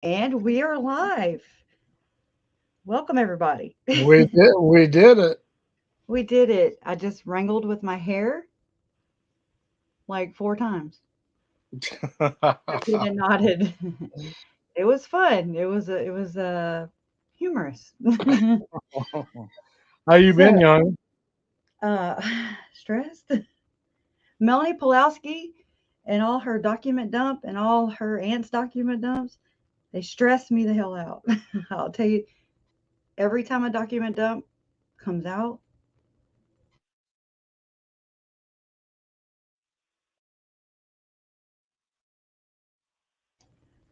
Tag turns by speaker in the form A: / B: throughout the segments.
A: And we are live. Welcome, everybody.
B: We did it.
A: We did it. I just wrangled with my hair like 4 times. Repeated and nodded. It was fun. It was humorous.
B: How you
A: So,
B: been, young?
A: uh, stressed. Melanie Pawlowski and all her document dump and all her aunt's document dumps, they stress me the hell out. I'll tell you, every time a document dump comes out,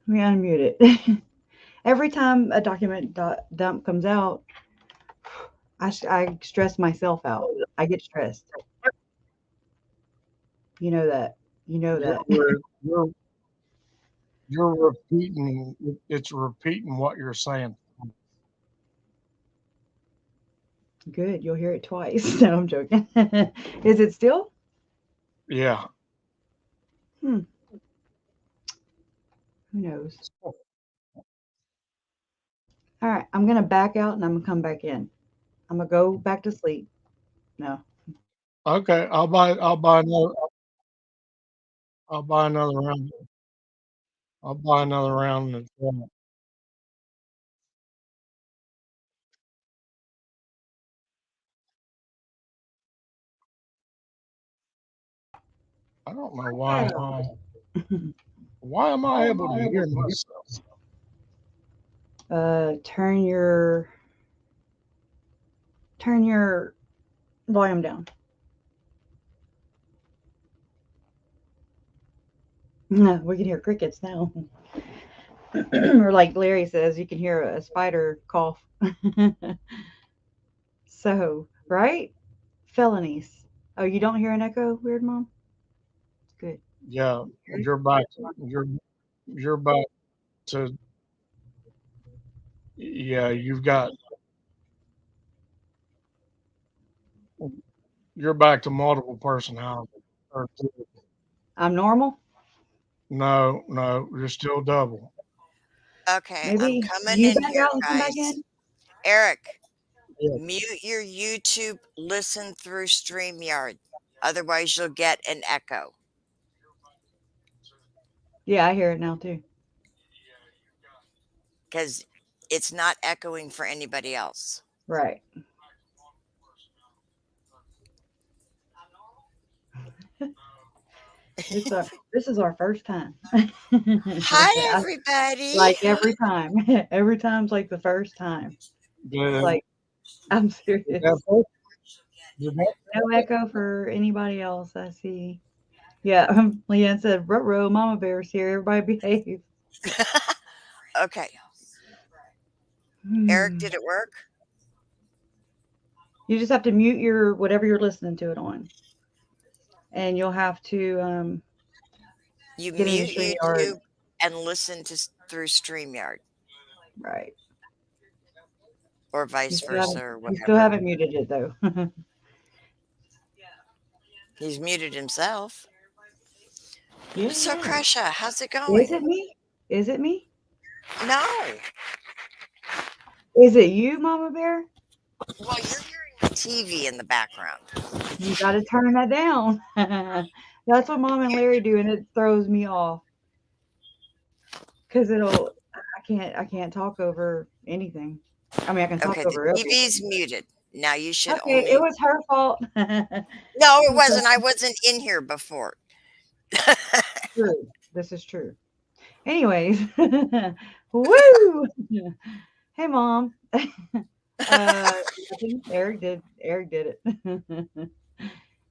A: let me unmute it. Every time a document dump comes out, I stress myself out. I get stressed. You know that. You know
B: You're
A: that.
B: you're you're, you're repeating. It's repeating what you're saying.
A: Good. You'll hear it twice. No, I'm joking. Is it still?
B: Yeah.
A: Hmm. Who knows? All right. I'm gonna back out and I'm gonna come back in. I'm gonna go back to sleep. No.
B: Okay. I'll buy another round. I'll buy another round. I don't know why. Why am I able to hear myself?
A: Turn your volume down. We can hear crickets now. Or like Larry says, you can hear a spider cough. So, right? Felonies. Oh, you don't hear an echo, weird mom? Good.
B: Yeah.
A: Ready?
B: You're back. You're back to. Yeah. You're back to multiple personality. Or
A: I'm normal.
B: no, no. You're still double.
C: Okay, I'm
A: Maybe
C: coming
A: you
C: in
A: back
C: here,
A: out and come back
C: guys.
A: in.
C: Eric,
B: Yeah.
C: mute your YouTube, listen through StreamYard. Otherwise, you'll get an echo.
A: Yeah, I hear it now too.
C: Because it's not echoing for anybody else.
A: Right. This is our first time.
C: Hi, everybody.
A: Like every time. Every time's like the first time.
B: Did,
A: Like I'm
B: did that
A: serious.
B: first, did that,
A: No echo for anybody else. I see. Yeah, Leanne said, "Ruh-roh, Mama Bear's here. Everybody behave."
C: Okay, Eric,
A: Hmm.
C: did it work?
A: You just have to mute your whatever you're listening to it on, and you'll have to
C: You
A: get in the
C: mute
A: StreamYard.
C: YouTube and listen through StreamYard,
A: Right.
C: or
A: You
C: vice
A: still haven't
C: versa, or
A: you still
C: whatever.
A: haven't muted it though.
C: He's muted himself.
A: Yeah,
C: So,
A: yeah.
C: Kresha, how's it
A: Is
C: going?
A: it me? Is it me?
C: No.
A: Is it you, Mama Bear?
C: Well, you're hearing the TV in the background.
A: You got to turn that down. That's what Mom and Larry do, and it throws me off because I can't talk over anything. I mean, I can talk
C: Okay, the
A: over everything.
C: TV's muted. Now you should
A: Okay, it
C: only.
A: was her fault.
C: No, it
A: It's
C: wasn't. I wasn't in here before.
A: true. This is true. Anyways, woo! Hey, Mom. Nothing. Eric did it.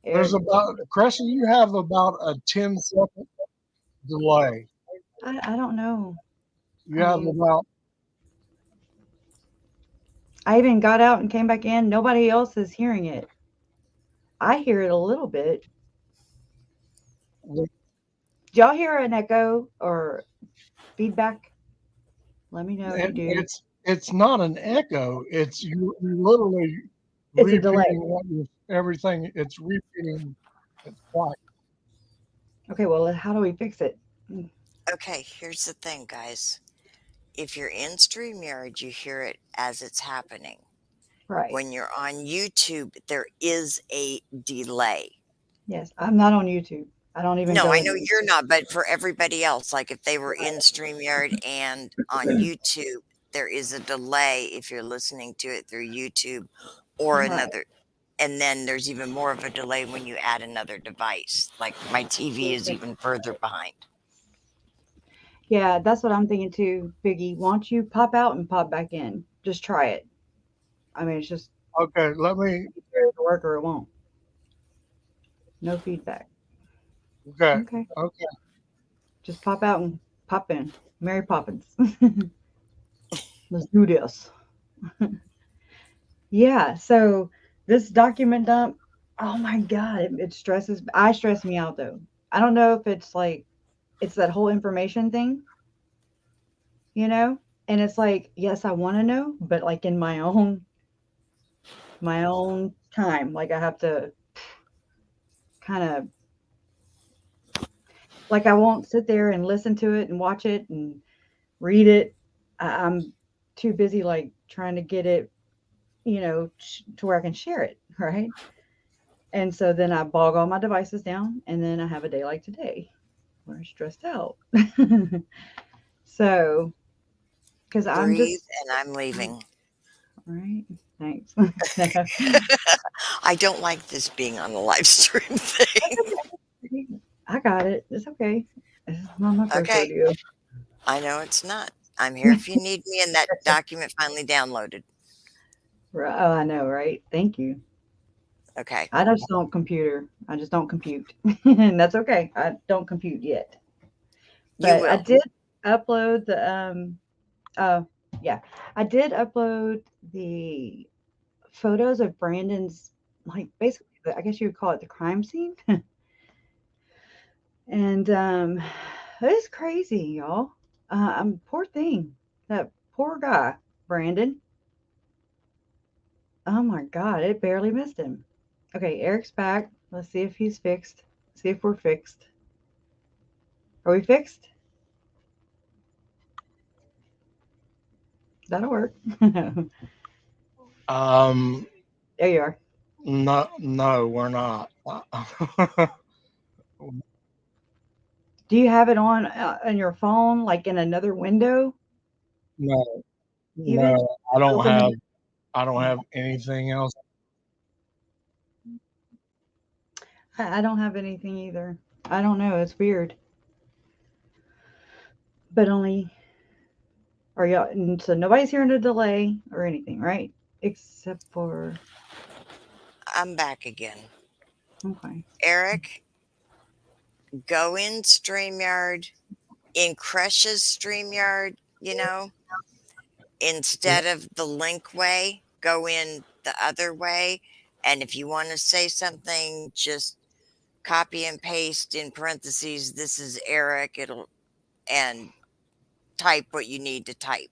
B: there's
A: Eric.
B: about, Cressy, you have about a 10-second delay.
A: I don't know.
B: You
A: I
B: have
A: mean,
B: about,
A: I even got out and came back in. Nobody else is hearing it. I hear it a little bit. Do y'all hear an echo or feedback? Let me know if you do.
B: it's not an echo. It's you literally
A: It's a delay.
B: repeating everything. It's repeating. It's quiet.
A: Okay, well, how do we fix it?
C: Okay, here's the thing, guys. if you're in StreamYard, you hear it as it's happening.
A: Right.
C: When you're on YouTube, there is a delay.
A: Yes. I'm not on YouTube. I don't even
C: No,
A: go
C: I
A: in
C: know
A: YouTube.
C: you're not, but for everybody else, like if they were
A: Right.
C: in StreamYard and on YouTube, there is a delay if you're listening to it through YouTube or
A: Right.
C: another. And then there's even more of a delay when you add another device. Like my TV is even further behind.
A: Yeah, that's what I'm thinking too, Biggie. Why don't you pop out and pop back in? Just try it. I mean, it's just
B: Okay, let me.
A: either it'll work or it won't. No feedback.
B: Okay,
A: Okay.
B: okay.
A: Just pop out and pop in. Mary Poppins. Let's do this. Yeah. So this document dump, oh my God, it stresses. I stress me out though. I don't know if it's like, it's that whole information thing, you know? And it's like, yes, I want to know, but like in my own time, like I have to kind of, like I won't sit there and listen to it and watch it and read it. I'm too busy like trying to get it, you know, to where I can share it, right? And so then I bog all my devices down, and then I have a day like today where I'm stressed out. So, because I'm
C: Breathe,
A: just,
C: and I'm leaving.
A: right? Thanks.
C: I don't like this being on the live stream thing.
A: I got it. It's okay. This is not my first
C: Okay,
A: rodeo.
C: I know it's not. I'm here if you need me, and that document finally downloaded.
A: Oh, I know, right? Thank you.
C: Okay.
A: I just don't computer. I just don't compute. And that's okay. I don't compute yet.
C: You
A: But I
C: will.
A: did upload the yeah. I did upload the photos of Brandon's, like basically I guess you would call it the crime scene. And it's crazy, y'all. Poor thing. That poor guy, Brandon. Oh my God, it barely missed him. Okay, Eric's back. Let's see if he's fixed. See if we're fixed. Are we fixed? That'll work. There you are.
B: No, we're not.
A: Do you have it on your phone, like in another window?
B: No,
A: Even
B: no, I don't
A: open
B: have.
A: the.
B: I don't have anything else.
A: I don't have anything either. I don't know. It's weird. But only. Are y'all? So nobody's hearing a delay or anything, right? Except for.
C: I'm back again.
A: Okay.
C: Eric, go in StreamYard, in Crush's StreamYard, instead of the link way, go in the other way. And if you want to say something, just copy and paste in parentheses, this is Eric, and type what you need to type.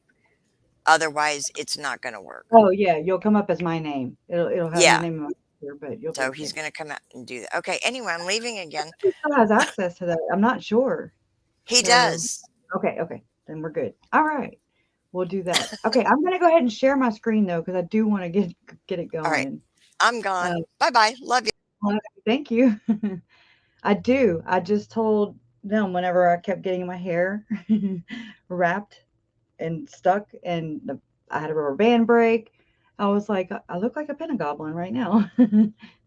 C: Otherwise, it's not going to work.
A: Oh yeah, you'll come up as my name. It'll have my
C: Yeah.
A: name here, but you'll be
C: So
A: okay.
C: he's going to come out and do that. Okay. Anyway, I'm leaving again.
A: He still has access to that. I'm not sure.
C: He
A: So,
C: does.
A: okay. Then we're good. All right. We'll do that. Okay, I'm gonna go ahead and share my screen though, because I do want to get it going.
C: All right. I'm gone. Bye-bye. Love you.
A: Thank you. I do. I just told them whenever I kept getting my hair wrapped and stuck, and I had a rubber band break. I was like, I look like a pentagoblin right now.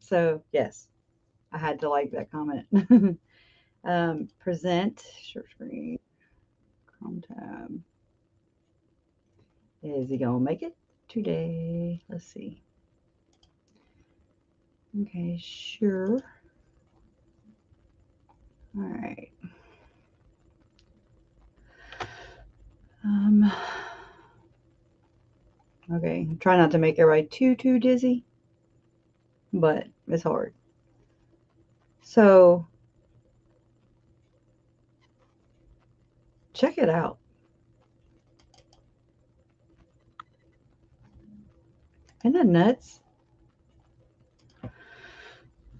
A: So yes, I had to like that comment. Present share screen. Chrome tab. Is he gonna make it today? Let's see. Okay, sure. All right. Okay, try not to make everybody too dizzy, but it's hard. So check it out. Isn't that nuts?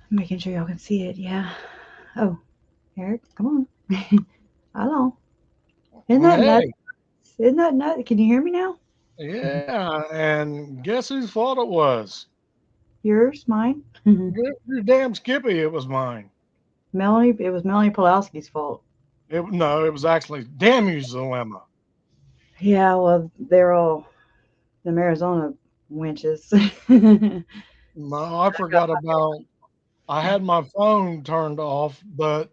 A: Making sure y'all can see it. Yeah. Oh, Eric, come on. Hello. Isn't that nuts?
B: Hey,
A: Isn't that nuts? Can you hear me now?
B: Yeah, and guess whose fault it was?
A: Yours, mine.
B: Your damn Skippy. It was mine.
A: Melanie. It was Melanie Pawlowski'S fault.
B: No, it was actually damn you's dilemma.
A: Yeah, well, they're all them Arizona wenches.
B: No, I forgot about. I had my phone turned off, but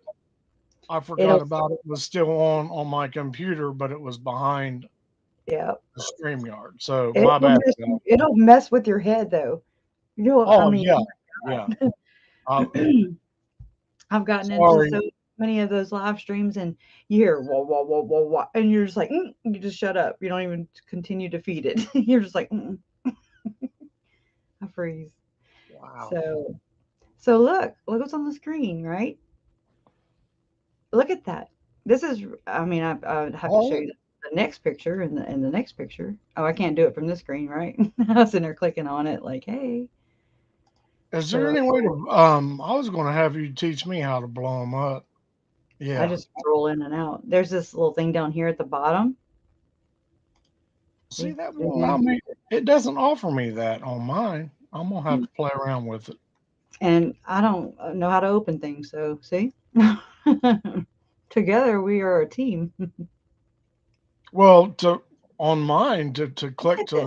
B: I forgot
A: It'll,
B: about it was still on my computer, but it was behind
A: yeah,
B: the StreamYard. So my
A: it'll
B: bad.
A: it'll mess with your head though. I
B: Oh
A: mean,
B: yeah, yeah.
A: I've gotten into
B: Sorry.
A: so many of those live streams, and you hear whoa, whoa, whoa, whoa, whoa, and you're just like, you just shut up. You don't even continue to feed it. You're just like, I freeze.
B: Wow.
A: So look what's on the screen, right? Look at that. This is, I mean, I would have to show you the next picture and the next picture. Oh, I can't do it from this screen, right? I was sitting there clicking on it, like, hey.
B: Is there any way to? I was going to have you teach me how to blow them up. Yeah.
A: I just roll in and out. There's this little thing down here at the bottom.
B: See, that won't allow me. It doesn't offer me that on mine. I'm gonna have to play around with it.
A: And I don't know how to open things, so see? Together we are a team.
B: Well, on mine to click to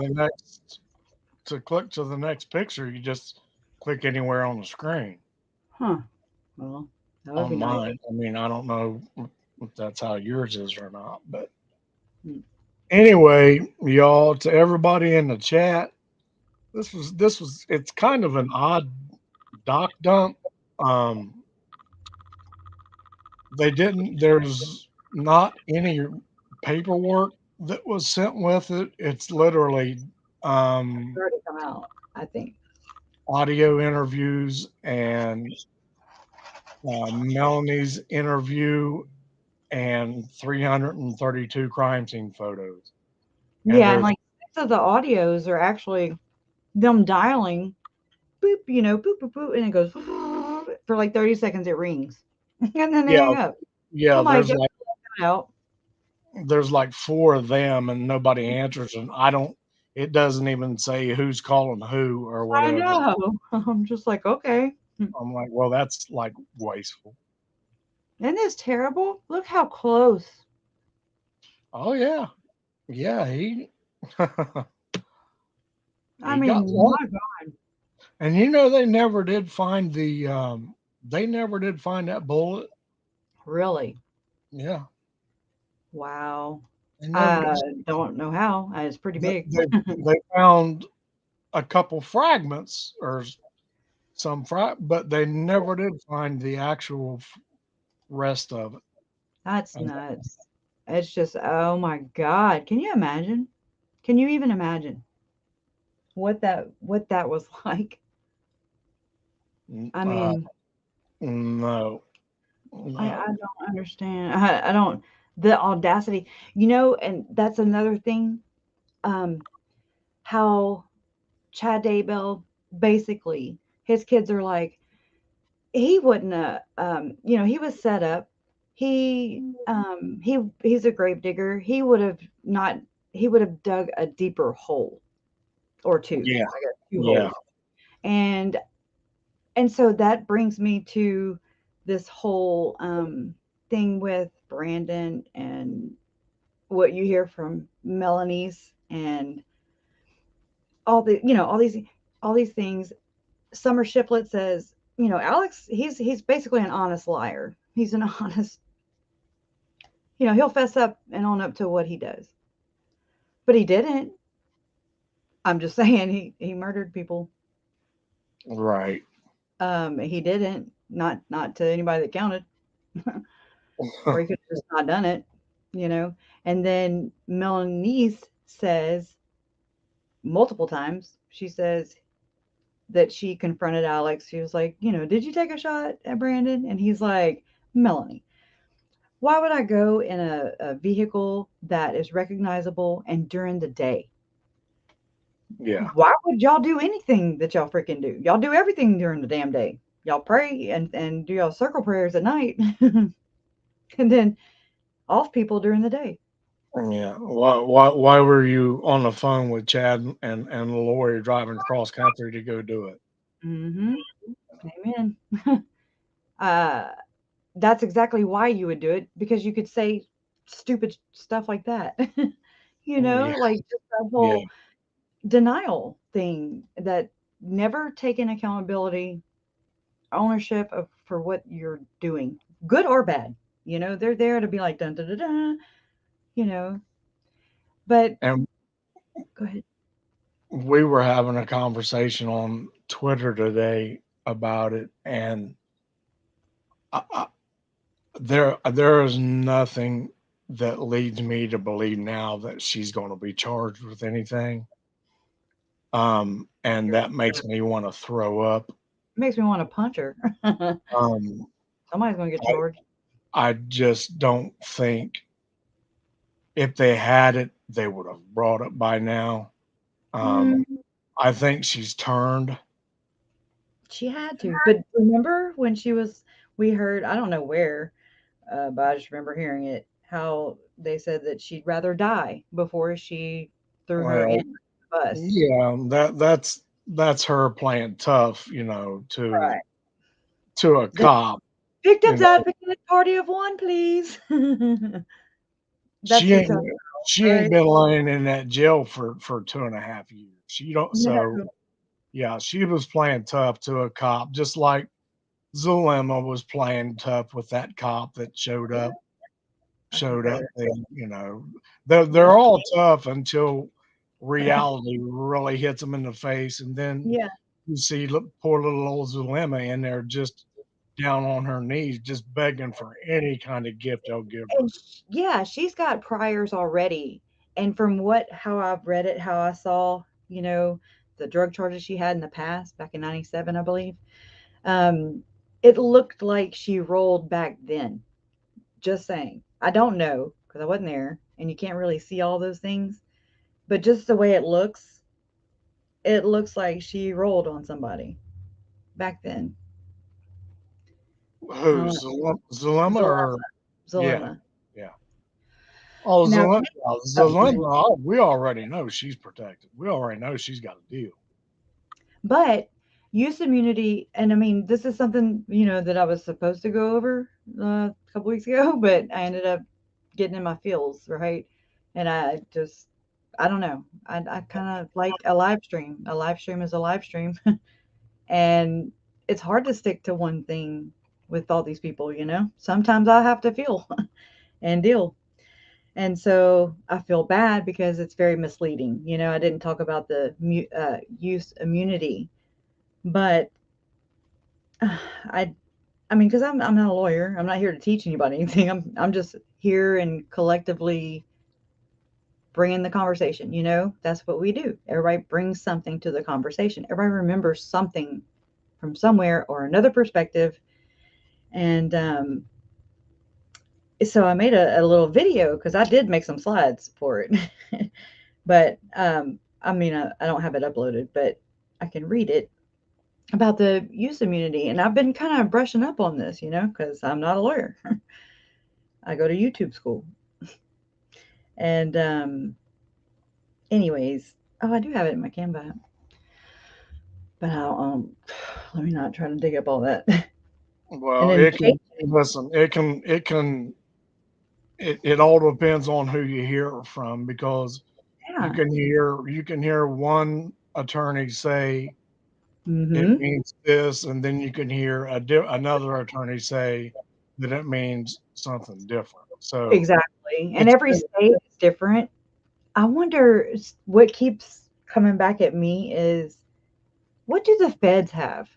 B: the next picture, you just click anywhere on the screen.
A: Huh. Well, that would
B: On
A: be
B: mine,
A: nice.
B: I mean, I don't know if that's how yours is or not, but
A: Hmm.
B: anyway, y'all, to everybody in the chat, this was it's kind of an odd doc dump. There's not any paperwork that was sent with it. It's literally
A: It's already come out, I think.
B: audio interviews and Melanie's interview and 332 crime scene photos.
A: Yeah, and like so the audios are actually them dialing, boop, boop, boop, boop, and it goes for like 30 seconds. It rings, and then they hang up.
B: Yeah,
A: Oh my God, out.
B: There's like 4 of them, and nobody answers, and It doesn't even say who's calling who or whatever.
A: I know. I'm just like, okay.
B: I'm like, well, that's like wasteful.
A: Isn't this terrible? Look how close.
B: Oh yeah, yeah.
A: I mean, my God.
B: And they never did find that bullet.
A: Really?
B: Yeah.
A: Wow.
B: They
A: Don't know how. It's pretty big.
B: They found a couple fragments or but they never did find the actual rest of it.
A: That's nuts. It's just, oh my God. Can you imagine? Can you even imagine what that was like? I mean,
B: no.
A: I don't understand. I don't, the audacity, and that's another thing. How Chad Daybell, basically, his kids are like, he wouldn't he was set up. He's a grave digger. He would have dug a deeper hole or two.
B: Yeah.
A: I got 2 holes. And so that brings me to this whole thing with Brandon and what you hear from Melanie's and all these things. Summer Shiplet says, Alex, he's basically an honest liar. He's an honest, he'll fess up and own up to what he does. But he didn't. I'm just saying he murdered people.
B: Right.
A: He didn't. Not to anybody that counted. Or he could have just not done it, And then Melanie says multiple times, she says that she confronted Alex. She was like, did you take a shot at Brandon? And he's like, Melanie, why would I go in a vehicle that is recognizable and during the day?
B: Yeah.
A: Why would y'all do anything that y'all freaking do? Y'all do everything during the damn day. Y'all pray and do y'all circle prayers at night. And then off people during the day.
B: Yeah. Why were you on the phone with Chad and Lori driving cross country to go do it?
A: Mm-hmm. Amen. uh, that's exactly why you would do it, because you could say stupid stuff like that.
B: Yeah.
A: Like just that
B: Yeah.
A: whole denial thing, that never taking accountability, ownership of for what you're doing, good or bad. They're there to be like dun dun dun dun, you know. But
B: And
A: go ahead.
B: we were having a conversation on Twitter today about it, and there is nothing that leads me to believe now that she's going to be charged with anything. And that makes me want to throw up.
A: Makes me want to punch her.
B: Um,
A: Somebody's gonna get charged.
B: I just don't think if they had it, they would have brought it by now.
A: Mm,
B: I think she's turned.
A: she had to. But remember when we heard, I don't know where, but I just remember hearing it, how they said that she'd rather die before she threw her in
B: Well,
A: the bus.
B: yeah, that's her playing tough,
A: Right.
B: to a
A: The
B: cop. You
A: victims
B: know,
A: advocate party of one, please. That's
B: she
A: the
B: ain't
A: tough,
B: she ain't
A: right?
B: been lying in that jail for 2.5 years. She don't.
A: No.
B: So yeah, she was playing tough to a cop, just like Zulema was playing tough with that cop that showed
A: Yeah,
B: up.
A: I
B: Showed up
A: concur.
B: then, they're all tough until reality really hits them in the face, and then
A: Yeah.
B: you see poor little old Zulema in there just down on her knees, just begging for any kind of gift they'll give her.
A: And yeah, she's got priors already. And from how I've read it, how I saw, the drug charges she had in the past, back in 97, I believe, um, it looked like she rolled back then. Just saying. I don't know because I wasn't there and you can't really see all those things. But just the way it looks like she rolled on somebody back then. I don't
B: Who's
A: know.
B: Zulema or
A: Zalema.
B: yeah,
A: Zalema.
B: yeah. Oh,
A: Now, oh, go ahead.
B: Zulema, we already know she's protected. We already know she's got a deal.
A: But use immunity, and I mean, this is something, that I was supposed to go over a couple weeks ago, but I ended up getting in my feels, right? And I don't know. I kind of like a live stream. A live stream is a live stream. And it's hard to stick to one thing with all these people, Sometimes I have to feel and deal. And so I feel bad because it's very misleading. I didn't talk about the use immunity, but I I mean, because I'm not a lawyer. I'm not here to teach anybody anything. I'm just here and collectively bringing the conversation. That's what we do. Everybody brings something to the conversation. Everybody remembers something from somewhere or another perspective. And so I made a little video because I did make some slides for it. But I mean, I don't have it uploaded, but I can read it about the use immunity. And I've been kind of brushing up on this, because I'm not a lawyer. I go to YouTube school. And anyways, oh, I do have it in my Canva, but let me not try to dig up all that. And
B: Well,
A: then
B: it can listen. It all depends on who you hear it from, because
A: yeah,
B: you can hear one attorney say it
A: mm-hmm,
B: means this, and then you can hear another attorney say that it means something different. So
A: exactly. And
B: it's
A: every state is different. I wonder what keeps coming back at me is, what do the feds have?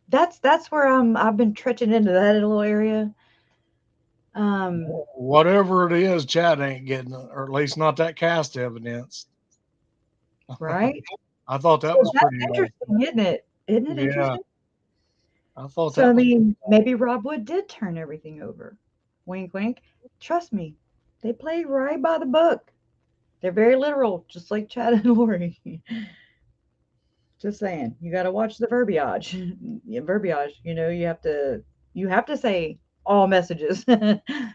A: That's where I've been trenching into that little area. Um,
B: whatever it is, Chad ain't getting it, or at least not that cast evidence.
A: right?
B: I thought that
A: So
B: was
A: that's
B: pretty awesome.
A: interesting, isn't it? Isn't it
B: Yeah,
A: interesting?
B: I thought
A: So I
B: that was.
A: mean, maybe Rob Wood did turn everything over. Wink, wink. Trust me, they play right by the book. They're very literal, just like Chad and Lori. Just saying, you got to watch the verbiage. Yeah, verbiage. You have to say all messages.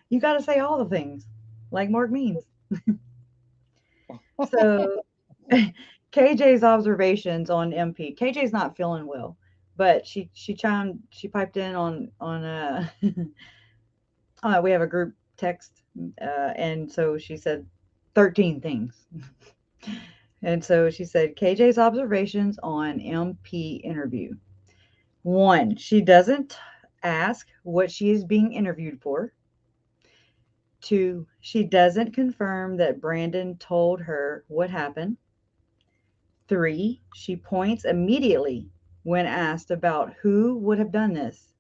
A: You got to say all the things, like Mark means. So KJ's observations on MP. KJ's not feeling well, but she piped in on we have a group text, and so she said 13 things. And so she said KJ's observations on MP interview. 1, she doesn't ask what she is being interviewed for. 2, she doesn't confirm that Brandon told her what happened. 3, she points immediately when asked about who would have done this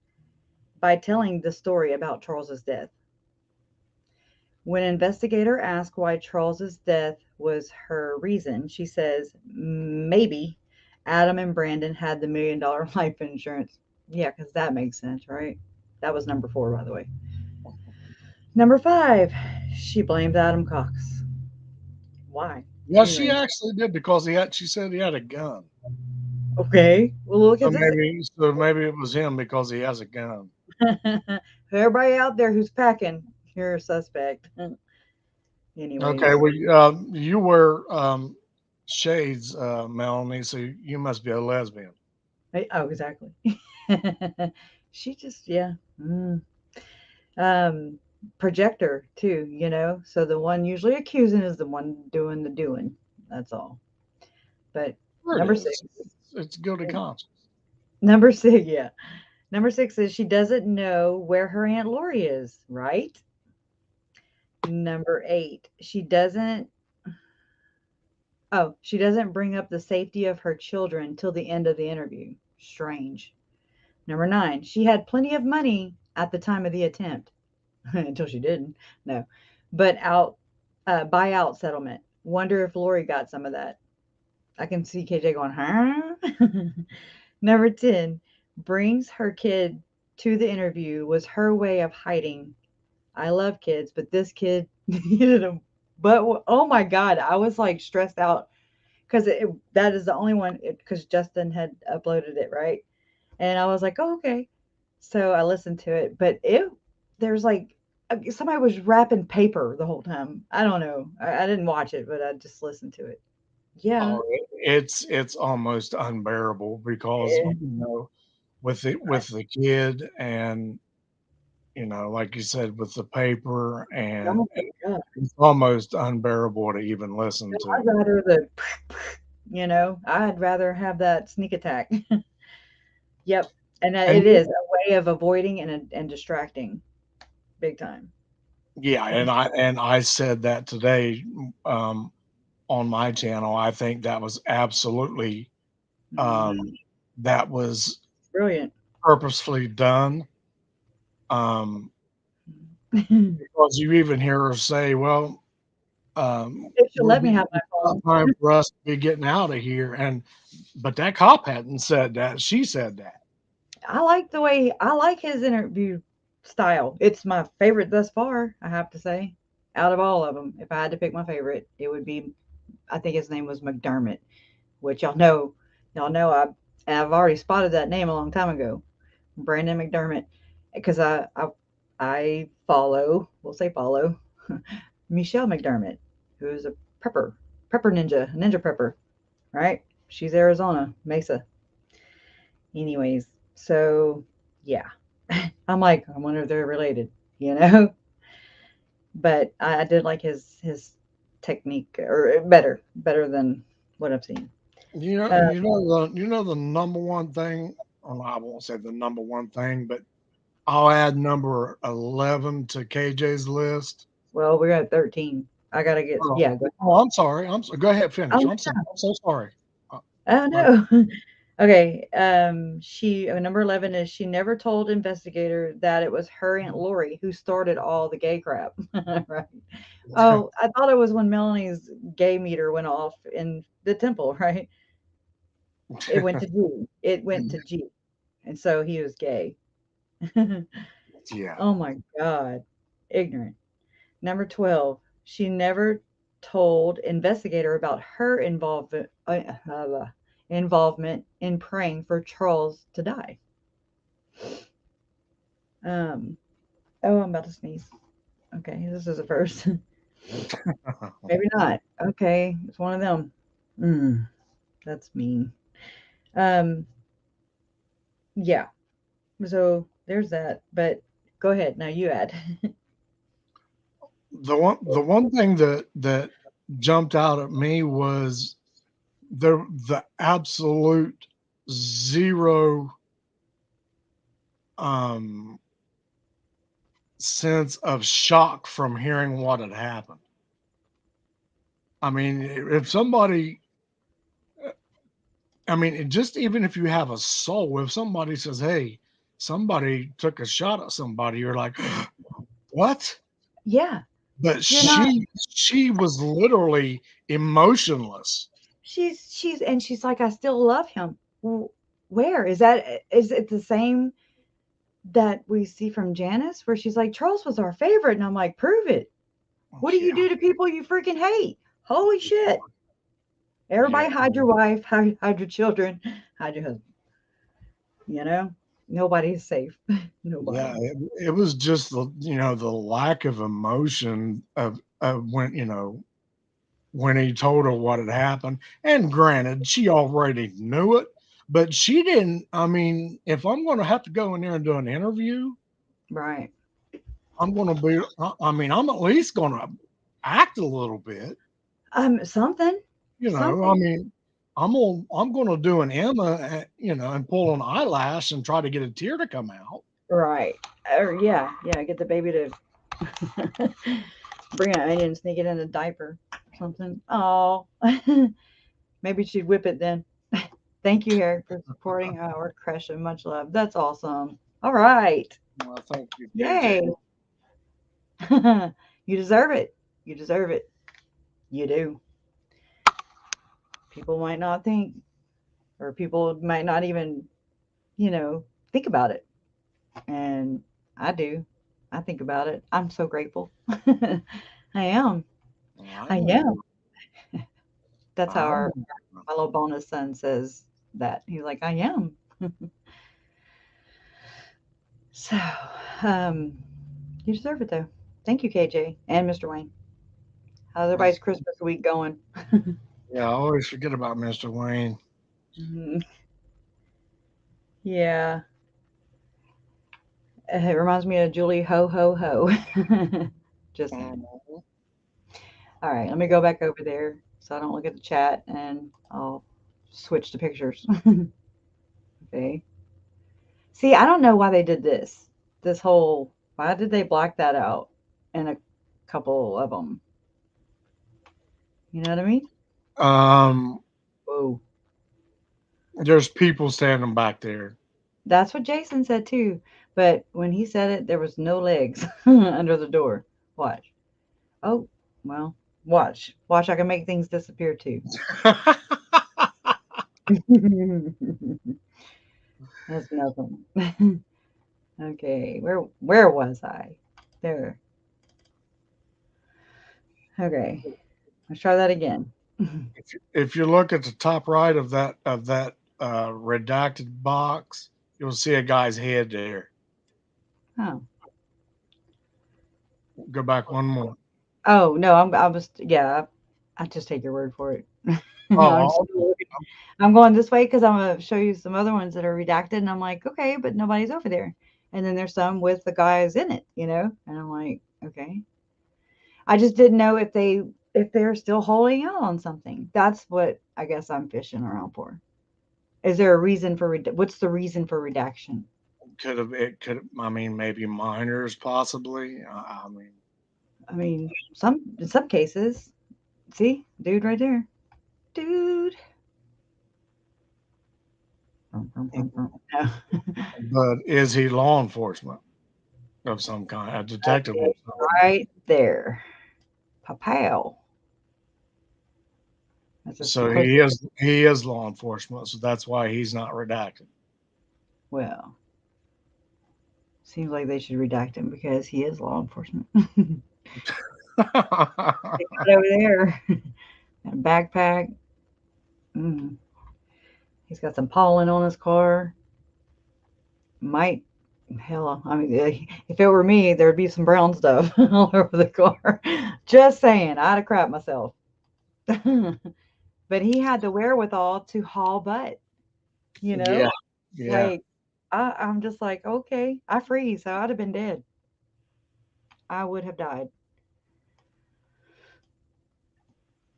A: by telling the story about Charles's death. When an investigator asked why Charles's death was her reason, she says, maybe Adam and Brandon had the $1 million life insurance. Yeah, because that makes sense, right? That was number 4, by the way. Number 5, she blamed Adam Cox. Why?
B: Yeah, she
A: Anyway.
B: actually did because she said he had a gun.
A: Okay. Well, look at this.
B: Maybe it was him because he has a gun.
A: Everybody out there who's packing, you're a suspect. Anyways.
B: Okay, well, you wear shades, Melanie, so you must be a lesbian.
A: Oh, exactly. She just, yeah. Projector too, so the one usually accusing is the one doing the doing. That's all. But
B: Sure
A: number
B: it is.
A: 6.
B: It's guilty conscience.
A: Number 6, yeah. Number 6 is she doesn't know where her Aunt Lori is, right? Number 8, she doesn't bring up the safety of her children till the end of the interview. Strange. Number 9, she had plenty of money at the time of the attempt. Until she didn't. No. But buyout settlement. Wonder if Lori got some of that. I can see KJ going, huh? Number 10, brings her kid to the interview was her way of hiding. I love kids, but this kid needed them. But oh my God, I was like stressed out because that is the only one, because Justin had uploaded it, right? And I was like, oh, okay. So I listened to it, but there's like somebody was wrapping paper the whole time. I don't know. I didn't watch it, but I just listened to it. Yeah.
B: Oh, it's almost unbearable because with the kid and like you said, with the paper, and
A: Oh my God.
B: it's almost unbearable to even listen to.
A: I'd rather I'd rather have that sneak attack. Yep. And it is a way of avoiding and distracting big time.
B: Yeah, and I said that today on my channel. I think that was absolutely that was
A: Brilliant.
B: purposefully done. Because you even hear her say, "Well,
A: If she'll let me have my phone.
B: time for us to be getting out of here," but that cop hadn't said that. She said that.
A: I like his interview style. It's my favorite thus far, I have to say. Out of all of them, if I had to pick my favorite, it would be, I think his name was McDermott, which y'all know I've already spotted that name a long time ago. Brandon McDermott, because I follow Michelle McDermott, who's a prepper ninja prepper, right? She's Arizona, Mesa. Anyways, so yeah. I'm like, I wonder if they're related. But I did like his technique, or better than what I've seen.
B: The number one thing, or I won't say the number one thing, but I'll add number 11 to KJ's list.
A: Well, we're at 13. I gotta get yeah. Go
B: I'm sorry. Go ahead, finish. I'm so sorry.
A: Oh no. Okay. Number 11 is she never told investigator that it was her Aunt Lori who started all the gay crap. Right. Oh, I thought it was when Melanie's gay meter went off in the temple, right? It went to G. It went to G. And so he was gay.
B: Yeah.
A: Oh my God. Ignorant. Number 12, she never told investigator about her involvement in praying for Charles to die. I'm about to sneeze. Okay, this is a first. Maybe not. Okay, it's one of them. That's mean. Um, yeah. So there's that. But go ahead. Now you add.
B: The one thing that jumped out at me was the absolute zero um sense of shock from hearing what had happened. I mean, if somebody, I mean, just even if you have a soul, if somebody says, "Hey, somebody took a shot at somebody," you're like, "What?"
A: Yeah.
B: But
A: You're not.
B: she was literally emotionless.
A: She's like, I still love him. Where is that? Is it the same that we see from Janice, where she's like, Charles was our favorite, and I'm like, prove it. What do you do to people you freaking hate? Holy shit! Everybody
B: Yeah.
A: hide your wife, hide your children, hide your husband. You know, nobody's safe. Nobody.
B: Yeah, it was just the lack of emotion of when when he told her what had happened. And granted, she already knew it, but she didn't. I mean, if I'm going to have to go in there and do an interview,
A: Right.
B: I'm going to be. I mean, I'm at least going to act a little bit.
A: Something.
B: I
A: Something.
B: mean, I'm gonna do an Emma, and pull an eyelash and try to get a tear to come out.
A: Right. Or yeah, get the baby to bring an onion, sneak it in a diaper or something. Oh, maybe she'd whip it then. Thank you, Eric, for supporting our crush and much love. That's awesome. All right.
B: Well, thank you, KJ.
A: Yay. You deserve it. You deserve it. You do. People might not think, or people might not even, think about it. And I do. I think about it. I'm so grateful. I am.
B: I
A: I
B: know
A: am.
B: you.
A: That's how
B: I
A: our
B: know.
A: my little bonus son says that. He's like, I am. So, um, you deserve it though. Thank you, KJ and Mr. Wayne. How's everybody's
B: That's-
A: Christmas week going?
B: Yeah, I always forget about Mr. Wayne.
A: Mhm. Yeah, it reminds me of Julie Ho Ho Ho. Just saying.
B: Mhm.
A: All right, let me go back over there so I don't look at the chat, and I'll switch to pictures. Okay. See, I don't know why they did this. Why did they black that out in a couple of them? You know what I mean?
B: Um,
A: Whoa.
B: there's people standing back there.
A: That's what Jason said too. But when he said it, there was no legs under the door. Watch. Oh, well, watch. Watch, I can make things disappear too. That's nothing. Okay, where was I? There. Okay. Let's try that again.
B: If you look at the top right of that redacted box, you'll see a guy's head there.
A: Oh.
B: Go back one more.
A: Oh no, I was yeah, I just take your word for it. I'm just
B: Oh,
A: I'm going this way because I'm gonna show you some other ones that are redacted, and I'm like, okay, but nobody's over there. And then there's some with the guys in it, and I'm like, okay. I just didn't know if they're still holding out on something. That's what I guess I'm fishing around for. Is there a reason for what's the reason for redaction?
B: could have it could. I mean, maybe minors possibly. I mean,
A: I mean, in some cases, see, dude right there, dude. No.
B: but is he law enforcement of some kind, a detective of some kind?
A: Right there, pow. That's as
B: So
A: close.
B: he is law enforcement, so that's why he's not redacted.
A: Well, seems like they should redact him because he is law enforcement. Right over there, that backpack. He's got some pollen on his car. Might hell, I mean, if it were me, there'd be some brown stuff all over the car. Just saying, I'd have crapped myself. But he had the wherewithal to haul butt, you
B: Yeah.
A: know?
B: Yeah.
A: Like, I'm just like, okay, I freeze, so I'd have been dead. I would have died.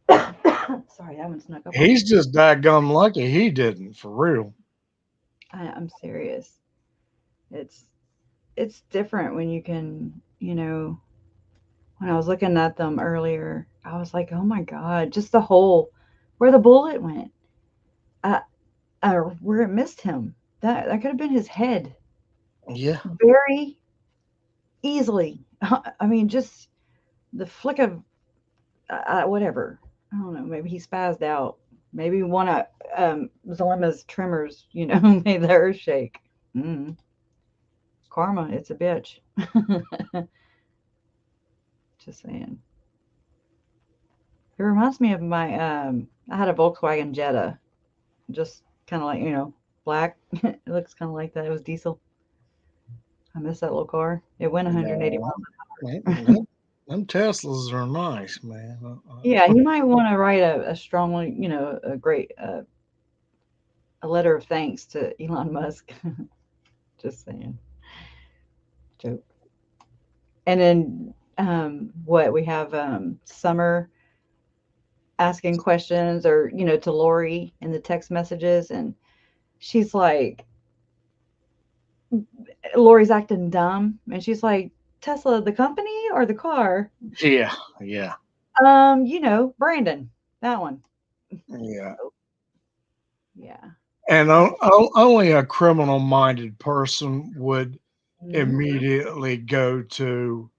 A: Sorry, that one snuck up on me.
B: He's just dadgum lucky he didn't, for real.
A: I'm serious. It's it's different when you can, when I was looking at them earlier, I was like, oh my God, just the hole where the bullet went, uh, where it missed him. That could have been his head
B: Yeah.
A: very easily. I mean, just the flick of whatever. I don't know. Maybe he spazzed out. Maybe one of Zalima's tremors, made the earth shake. Mm. Karma, it's a bitch. Just saying. It reminds me of my I had a Volkswagen Jetta, just kind of like, black. It looks kind of like that. It was diesel. I miss that little car. It went 180
B: No,
A: miles.
B: them Teslas are nice, man.
A: Yeah, you might want to write a strongly, a great a letter of thanks to Elon Musk. Just saying. Joke. And then what we have Summer asking questions or, to Lori in the text messages, and she's like, Lori's acting dumb, and she's like, Tesla, the company or the car?
B: Yeah, yeah,
A: Brandon, that one.
B: yeah.
A: Yeah.
B: And
A: I,
B: only a criminal-minded person would
A: mhm.
B: immediately go to.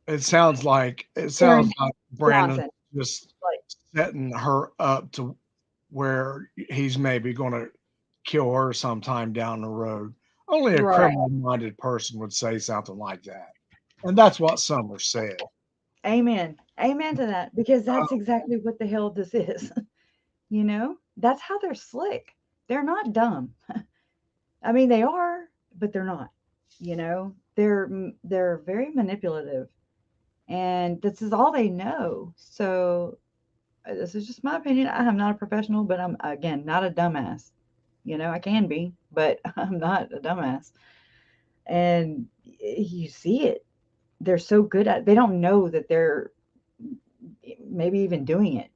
B: It sounds
A: Aaron
B: like Brandon
A: Johnson,
B: just
A: like,
B: setting her up to where he's maybe going to kill her sometime down the road. Only a
A: right.
B: criminal-minded person would say something like that, and that's what Summer said.
A: Amen. Amen to that, because
B: Uh,
A: that's exactly what the hell this is. That's how they're slick. They're not dumb. I mean, they are, but they're not. They're very manipulative, and this is all they know. So this is just my opinion. I am not a professional, but I'm, again, not a dumbass. I can be, but I'm not a dumbass. And you see it. They're so good at. They don't know that they're maybe even doing it.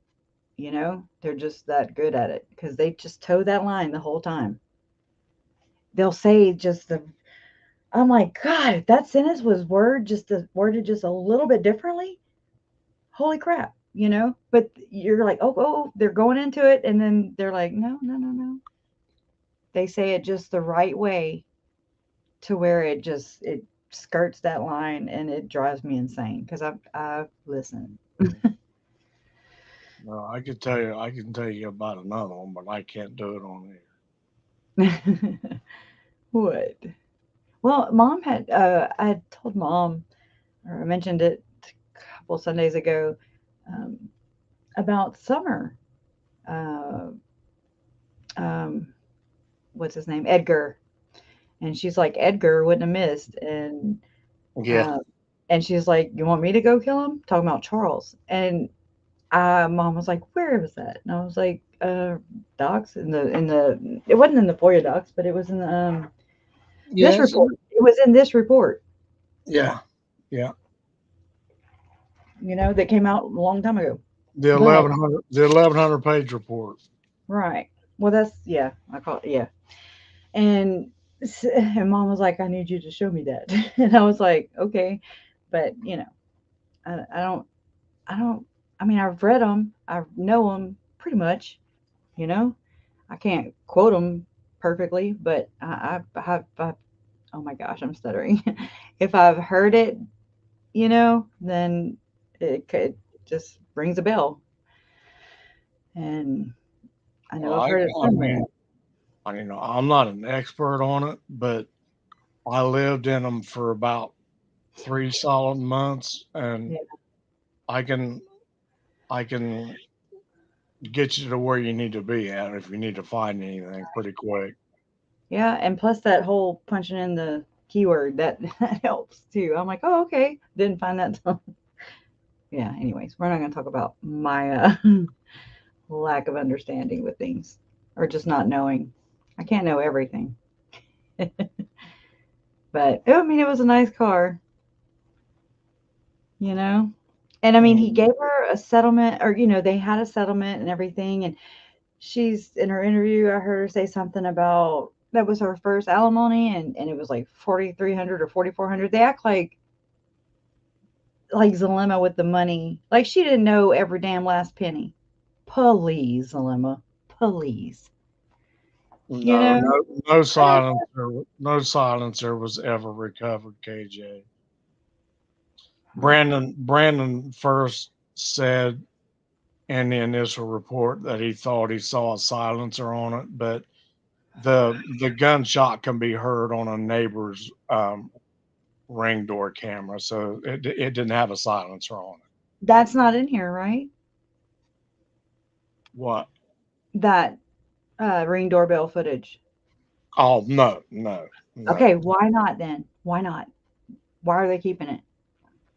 A: They're just that good at it because they just toe that line the whole time. They'll say just the. I'm like, God, if that sentence was worded just a little bit differently, holy crap, But you're like, oh, they're going into it, and then they're like, no, no, no, no. They say it just the right way to where it skirts that line, and it drives me insane because I've listened.
B: well, I can tell you about another one, but I can't do it on here.
A: What? Well, Mom I had told Mom, or I mentioned it a couple Sundays ago, um, about Summer. Uh, um, what's his name? Edgar. And she's like, Edgar wouldn't have missed.
B: Yeah,
A: Uh, and she's like, you want me to go kill him? Talking about Charles. And Mom was like, where was that? And I was like, docs it wasn't in the FOIA docs, but it was in the this
B: yes,
A: report. It was in this report,
B: yeah, yeah.
A: that came out a long time ago.
B: The
A: But
B: 1100 page report.
A: right. Well, that's, yeah, I call it, yeah. And and Mom was like, I need you to show me that. And I was like, okay. But, I don't, I don't, I mean, I've read them, I know them pretty much, you know. I can't quote them perfectly, but oh my gosh, I'm stuttering. If I've heard it, then it could just rings a bell. And I know
B: Well,
A: I've
B: I,
A: heard it
B: I
A: somewhere.
B: mean, I'm not an expert on it, but I lived in them for about 3 solid months, and
A: Yeah.
B: I can I can get you to where you need to be at if you need to find anything pretty quick.
A: Yeah, and plus that whole punching in the keyword that helps too. I'm like, oh, okay. Didn't find that till yeah. Anyways, we're not going to talk about my lack of understanding with things or just not knowing. I can't know everything. But I mean, it was a nice car, you know. And I mean, he gave her a settlement, or they had a settlement and everything. And she's in her interview. I heard her say something about that was her first alimony, and it was like 4,300 or 4,400. They act like Zalema with the money, like she didn't know every damn last penny. Please, Zalema, please.
B: No, no
A: I
B: silencer was ever recovered, KJ. Brandon first said in the initial report that he thought he saw a silencer on it, but the gunshot can be heard on a neighbor's ring door camera, so it didn't have a silencer on it.
A: That's not in here, right?
B: What?
A: That Ring doorbell footage.
B: Oh no.
A: Okay, why not then? Why not? Why are they keeping it?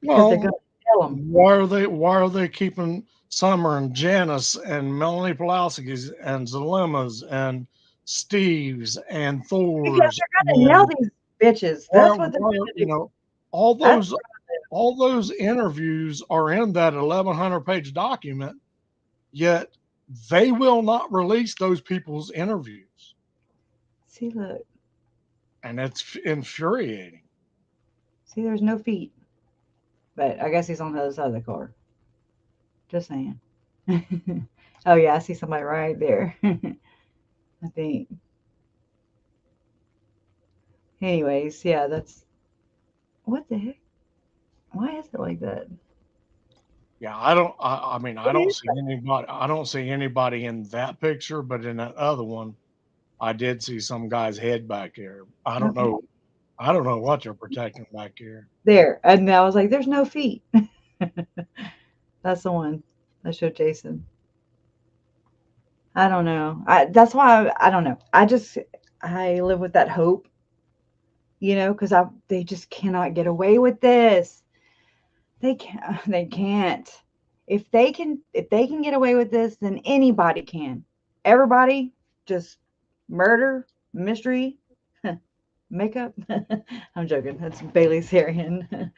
A: Because they're
B: Well,
A: going to tell them.
B: why are they keeping Summer and Janice and Melani Pawlowski'S and Zalema's and Steve's and
A: Because
B: Thor's
A: they're going to nail
B: and
A: these bitches. That's what they're going to do.
B: all
A: That's
B: those interviews are in that 1,100-page document, yet they will not release those people's interviews.
A: see, look.
B: And it's infuriating.
A: See, there's no feet. But I guess he's on the other side of the car. Just saying. Oh, yeah, I see somebody right there. I think. Anyways, yeah, that's. What the heck? Why is it like that?
B: Yeah, I mean, I
A: What
B: don't
A: is
B: see anybody. I don't see anybody in that picture, but in that other one, I did see some guy's head back there. I don't
A: Okay.
B: know. I don't know what they're protecting back here.
A: There. And I was like, there's no feet. That's the one that showed Jason. I don't know. That's why I don't know. I live with that hope, because they just cannot get away with this. They can't. They can't. If they can get away with this, then anybody can. Everybody just murder, mystery, makeup. I'm joking. That's Bailey's Sarian.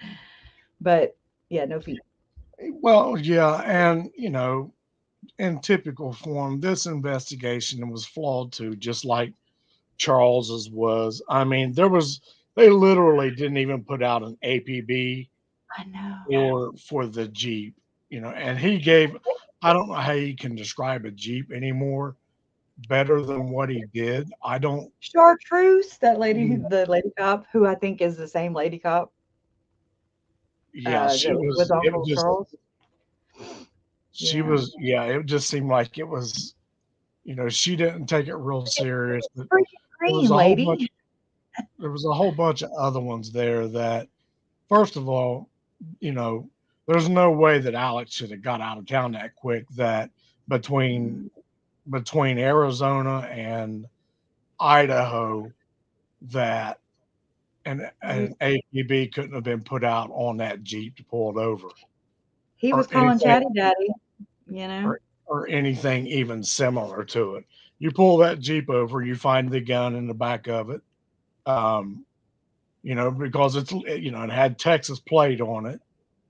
A: But yeah, no feet.
B: Well, yeah, and in typical form, this investigation was flawed too, just like Charles's was. I mean, they literally didn't even put out an APB
A: I know.
B: for the Jeep, and he gave. I don't know how you can describe a Jeep anymore better than what he did. I don't.
A: Chartreuse, that lady, the lady cop, who I think is the same lady cop
B: Yeah, she
A: that was with
B: was. It
A: Uncle
B: just.
A: Charles.
B: She
A: Yeah.
B: was. Yeah, it just seemed like it was. She didn't take it real serious. But
A: Freaking
B: there was
A: green
B: a whole bunch.
A: lady.
B: There was a whole bunch of other ones there that, first of all, you know, there's no way that Alex should have got out of town that quick. That between Arizona and Idaho, that an APB couldn't have been put out on that Jeep to pull it over,
A: He was
B: or
A: calling
B: anything,
A: Chatty Daddy, you know.
B: or anything even similar to it. You pull that Jeep over, you find the gun in the back of it. Because it had Texas plate on it.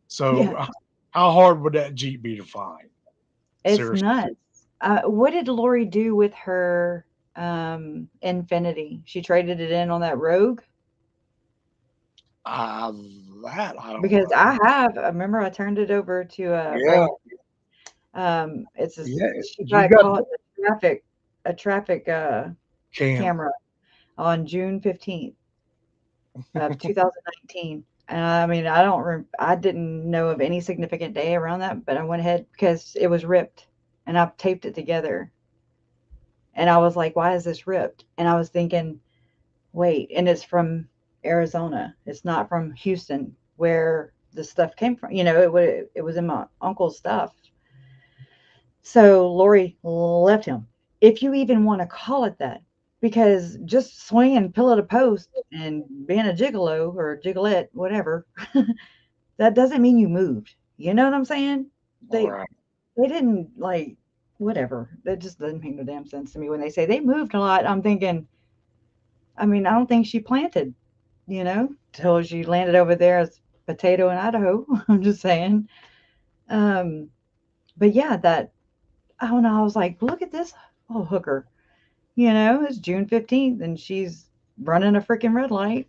B: So
A: Yeah,
B: how hard would that Jeep be to find?
A: it's
B: Seriously.
A: nuts. What did Lori do with her Infinity? She traded it in on that Rogue?
B: That I don't
A: Because
B: know.
A: I remember I turned it over to
B: Yeah,
A: it's
B: yeah.
A: she
B: You
A: got
B: got
A: caught a traffic
B: Cam.
A: camera on June 15th of 2019. And I mean, I didn't know of any significant day around that, but I went ahead because it was ripped and I've taped it together. And I was like, why is this ripped? And I was thinking, wait, and it's from Arizona. It's not from Houston where the stuff came from. It was in my uncle's stuff. So Lori left him, if you even want to call it that, because just swinging pillow to post and being a gigolo or a gigolette, whatever, that doesn't mean you moved. You know what I'm saying?
B: All
A: They
B: right.
A: they didn't like whatever. That just doesn't make no damn sense to me when they say they moved a lot. I'm thinking, I mean, I don't think she planted, till she landed over there as potato in Idaho. I'm just saying. Um, but yeah, that I don't know. I was like, look at this hooker. It's June 15th and she's running a freaking red light,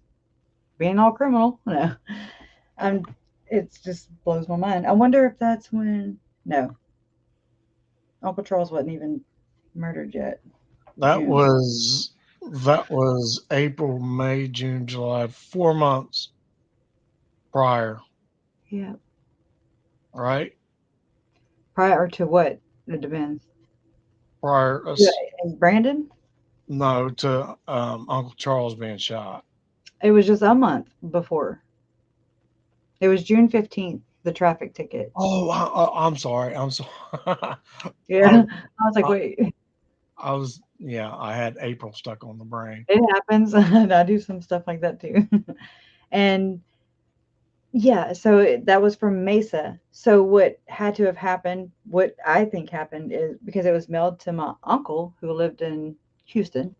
A: being all criminal. No, I'm. It's just blows my mind. I wonder if that's when. No, Uncle Charles wasn't even murdered yet.
B: That
A: June.
B: was that was April, May, June, July, 4 months prior,
A: Yeah.
B: right?
A: Prior to what? It depends.
B: Prior,
A: Yeah. Is Brandon?
B: no, to Uncle Charles being shot.
A: It was just a month before. It was June 15th, the traffic ticket.
B: Oh, I'm sorry. I'm sorry.
A: Yeah. I was like,
B: I,
A: wait,
B: I was, yeah, I had April stuck on the brain.
A: it happens. I do some stuff like that too. And yeah, so that was from Mesa. So what had to have happened, what I think happened is because it was mailed to my uncle who lived in Houston.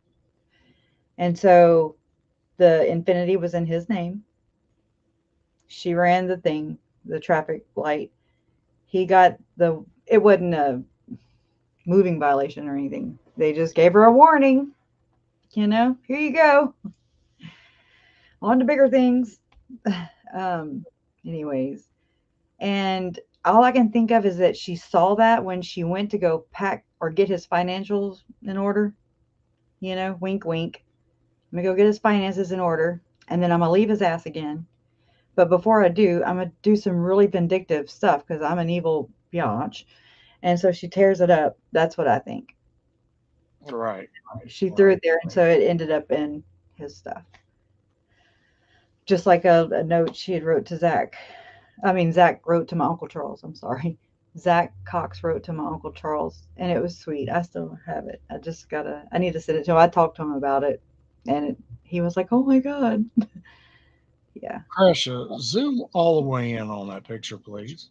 A: And so the Infinity was in his name. She ran the thing, the traffic light. He got it wasn't a moving violation or anything. They just gave her a warning, here you go. On to bigger things. Um, anyways, and all I can think of is that she saw that when she went to go pack or get his financials in order. Wink, wink. I'm gonna go get his finances in order, and then I'm gonna leave his ass again. But before I do, I'm gonna do some really vindictive stuff because I'm an evil biatch. And so she tears it up. That's what I think.
B: Right.
A: She threw it there, and so it ended up in his stuff. Just like a note she had wrote to Zach. I mean, Zach wrote to my Uncle Charles. I'm sorry. Zach Cox wrote to my Uncle Charles, and it was sweet. I still have it. I need to send it to him. I talked to him about it, and he was like, oh my God. Yeah.
B: Pressure, zoom all the way in on that picture, please.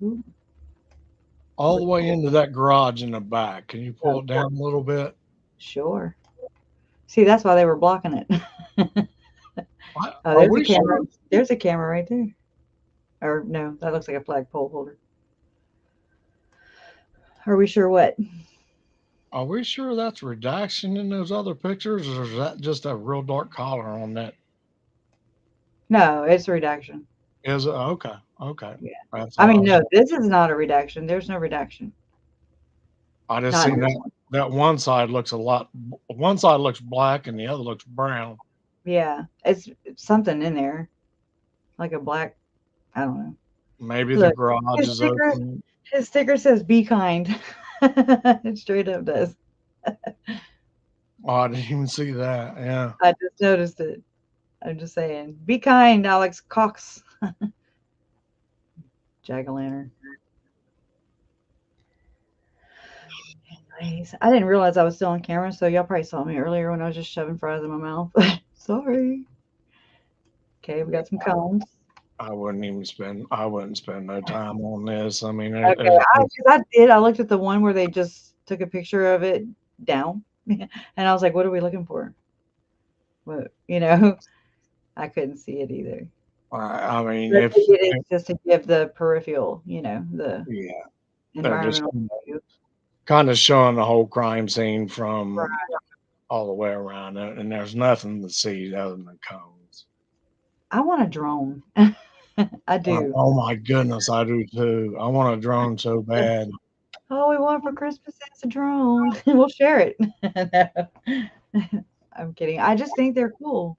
A: Ooh,
B: All the way into that garage in the back. Can you pull
A: oh,
B: it down a little bit?
A: sure. See, that's why they were blocking it. Oh,
B: Are
A: there's a
B: we
A: camera.
B: sure?
A: There's a camera right there. Or no, that looks like a flagpole holder. Are we sure what?
B: Are we sure that's redaction in those other pictures, or is that just a real dark color on that?
A: No, it's a redaction.
B: Is it okay? Okay,
A: Yeah.
B: that's
A: I
B: all.
A: mean, no, this is not a redaction. There's no redaction.
B: I just
A: Not
B: seen that one side looks a lot. One side looks black and the other looks brown.
A: yeah. It's something in there. Like a black, I don't know.
B: Maybe the
A: Look,
B: garage
A: his
B: is
A: sticker
B: open.
A: his sticker says be kind. It straight up does.
B: Oh, I didn't even see that. Yeah.
A: I just noticed it. I'm just saying. Be kind, Alex Cox. Jack-o'-lantern. Anyways, I didn't realize I was still on camera, so y'all probably saw me earlier when I was just shoving fries in my mouth. Sorry. Okay, we got some cones.
B: I wouldn't spend no time on this. I mean,
A: Okay, I did. I looked at the one where they just took a picture of it down, and I was like, "What are we looking for?" What I couldn't see it either.
B: I mean,
A: But
B: if
A: they did it just to give the peripheral, the
B: yeah, they're just
A: environmental view.
B: kind of showing the whole crime scene
A: Right.
B: from all the way around it, and there's nothing to see other than cones.
A: I want a drone. I do.
B: Oh my goodness, I do too. I want a drone so bad.
A: All we want for Christmas is a drone. We'll share it. No. I'm kidding. I just think they're cool.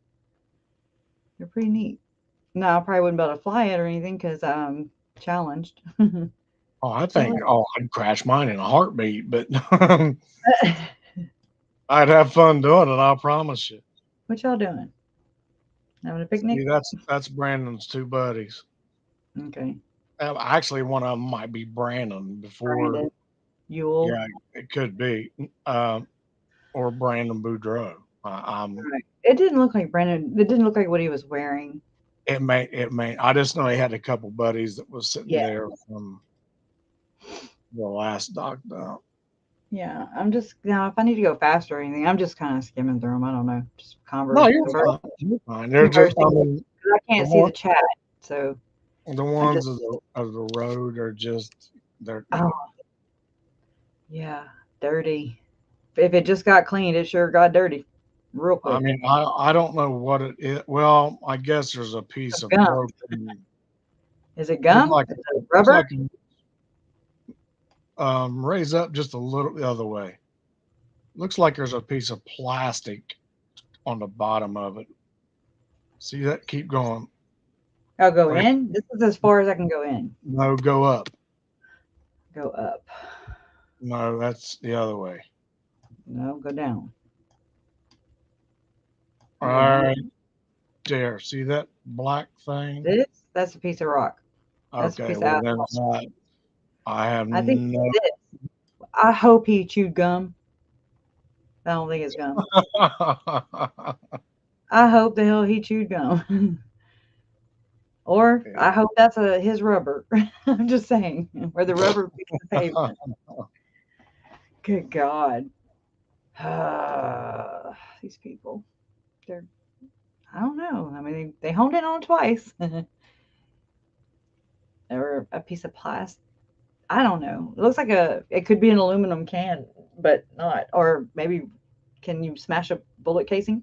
A: They're pretty neat. No, I probably wouldn't be able to fly it or anything because I'm challenged.
B: Oh, I'd crash mine in a heartbeat, but I'd have fun doing it. I promise you.
A: What y'all doing? Having a picnic?
B: See, that's Brandon's two buddies.
A: Okay.
B: Actually, one of them might be Brandon before.
A: Brandon. Yule.
B: Yeah, it could be. Um, or Brandon Boudreaux.
A: Right. It didn't look like Brandon. It didn't look like what he was wearing.
B: It may. I just know he had a couple buddies that was sitting
A: Yeah.
B: there from the last doc dump.
A: Yeah, I'm just now. If I need to go faster or anything, I'm just kind of skimming through them. I don't know, just
B: No, you're
A: converse,
B: fine. You're fine. They're just. I mean,
A: 'cause I can't see the chat, so
B: the
A: I
B: ones
A: just.
B: of the road are just they're.
A: Oh, yeah, dirty. If it just got cleaned, it sure got dirty, real
B: I
A: quick.
B: mean, I don't know what it is. Well, I guess there's a piece of
A: Gum.
B: broken.
A: Is it gum?
B: Like,
A: Is it rubber?
B: Raise up just a little the other way. Looks like there's a piece of plastic on the bottom of it. See that? Keep going.
A: I'll go in. This is as far as I can go in.
B: No, go up.
A: Go up.
B: No, that's the other way.
A: No, go down.
B: All right. There. See that black thing?
A: That's a piece of rock. That's
B: Okay.
A: a piece
B: Well,
A: of
B: then
A: asphalt.
B: I have
A: I think
B: no.
A: this. I hope he chewed gum. I don't think it's gum. I hope the hell he chewed gum. Or
B: Yeah.
A: I hope that's his rubber. I'm just saying, where the rubber meets the pavement. Good God. These people. I don't know. I mean, they honed in on it twice. Or a piece of plastic. I don't know. It looks like it could be an aluminum can, but not. Or maybe, can you smash a bullet casing?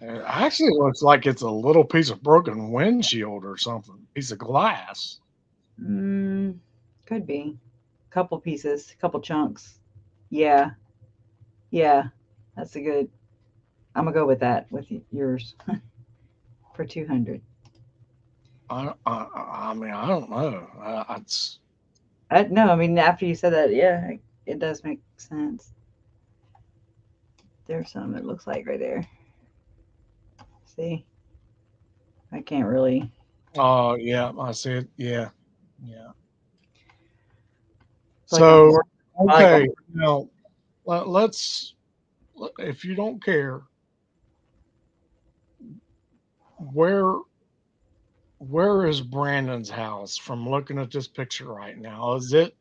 B: It actually looks like it's a little piece of broken windshield or something. Piece of glass.
A: Could be. Couple pieces, couple chunks. Yeah. Yeah. That's a good. I'm gonna go with that with yours for 200.
B: I mean, I don't know. It's
A: No, I mean after you said that, yeah, it does make sense. There's some it looks like right there. See, I can't really.
B: Oh yeah, I see it. Yeah, yeah.
A: It's
B: So
A: like
B: okay, now let's, if you don't care, where is Brandon's house from looking at this picture right now? Is it?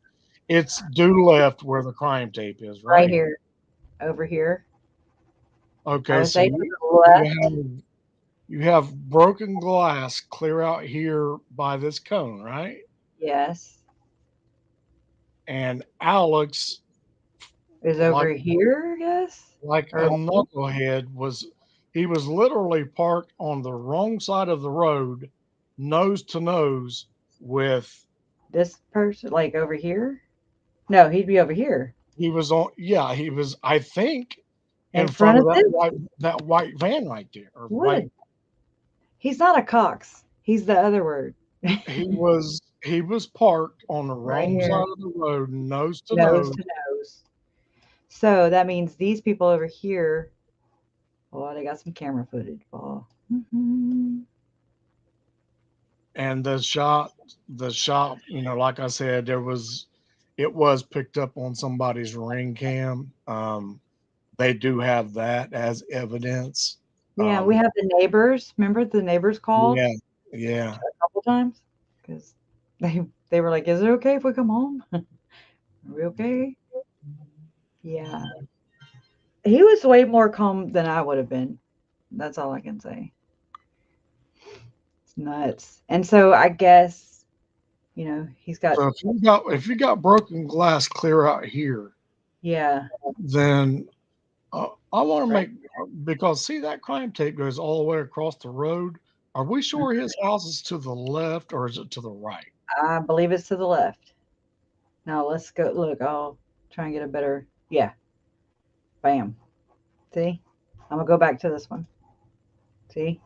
B: It's due left where the crime tape is,
A: right
B: right?
A: here, over here. I
B: Okay,
A: would
B: so
A: say to the left.
B: you have broken glass clear out here by this cone, right?
A: Yes,
B: And Alex,
A: is
B: like
A: over here. Yes,
B: like
A: or
B: a knucklehead, was literally parked on the wrong side of the road, nose to nose with.
A: this person, like over here. No, he'd be over here
B: He was on. Yeah, he was. I think
A: in
B: in front
A: front
B: of
A: of this.
B: that white van right there, or
A: What? He's not a Cox. He's the other word.
B: he was parked on the
A: Right
B: wrong
A: here,
B: side of the road, nose to
A: nose
B: nose.
A: to nose. So that means these people over here. Oh, they got some camera footage. Oh.
B: And the shot, like I said, it was picked up on somebody's ring cam. They do have that as evidence.
A: Yeah, we have the neighbors. Remember the neighbors called
B: Yeah.
A: a couple times because they were like, "Is it okay if we come home? Are we okay?" Yeah, he was way more calm than I would have been. That's all I can say. It's nuts. And so I guess he's got.
B: So if you got broken glass clear out here,
A: Yeah.
B: then I want to
A: Right.
B: because see that crime tape goes all the way across the road. Are we sure his house is to the left or is it to the right?
A: I believe it's to the left. Now let's go look. I'll try and get a better. Yeah. Bam. See? I'm gonna go back to this one. See?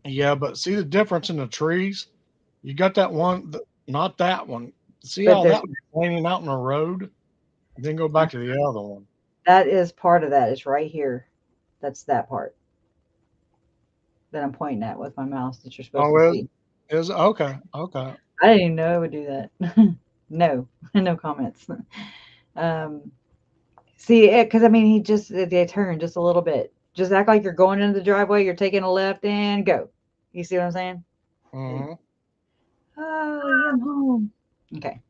B: Yeah, but see the difference in the trees? You got that one, not that one. See
A: But
B: how that one's leaning out in the road? Then go back to the other one.
A: that is part of that. It's right here. That's that part that I'm pointing at with my mouse that you're supposed to see.
B: Is okay. Okay.
A: I didn't even know it would do that. No, no comments. See, because I mean, they turn just a little bit. Just act like you're going into the driveway, you're taking a left and go. You see what I'm saying?
B: Mm-hmm.
A: Oh, yeah, I'm home. Okay.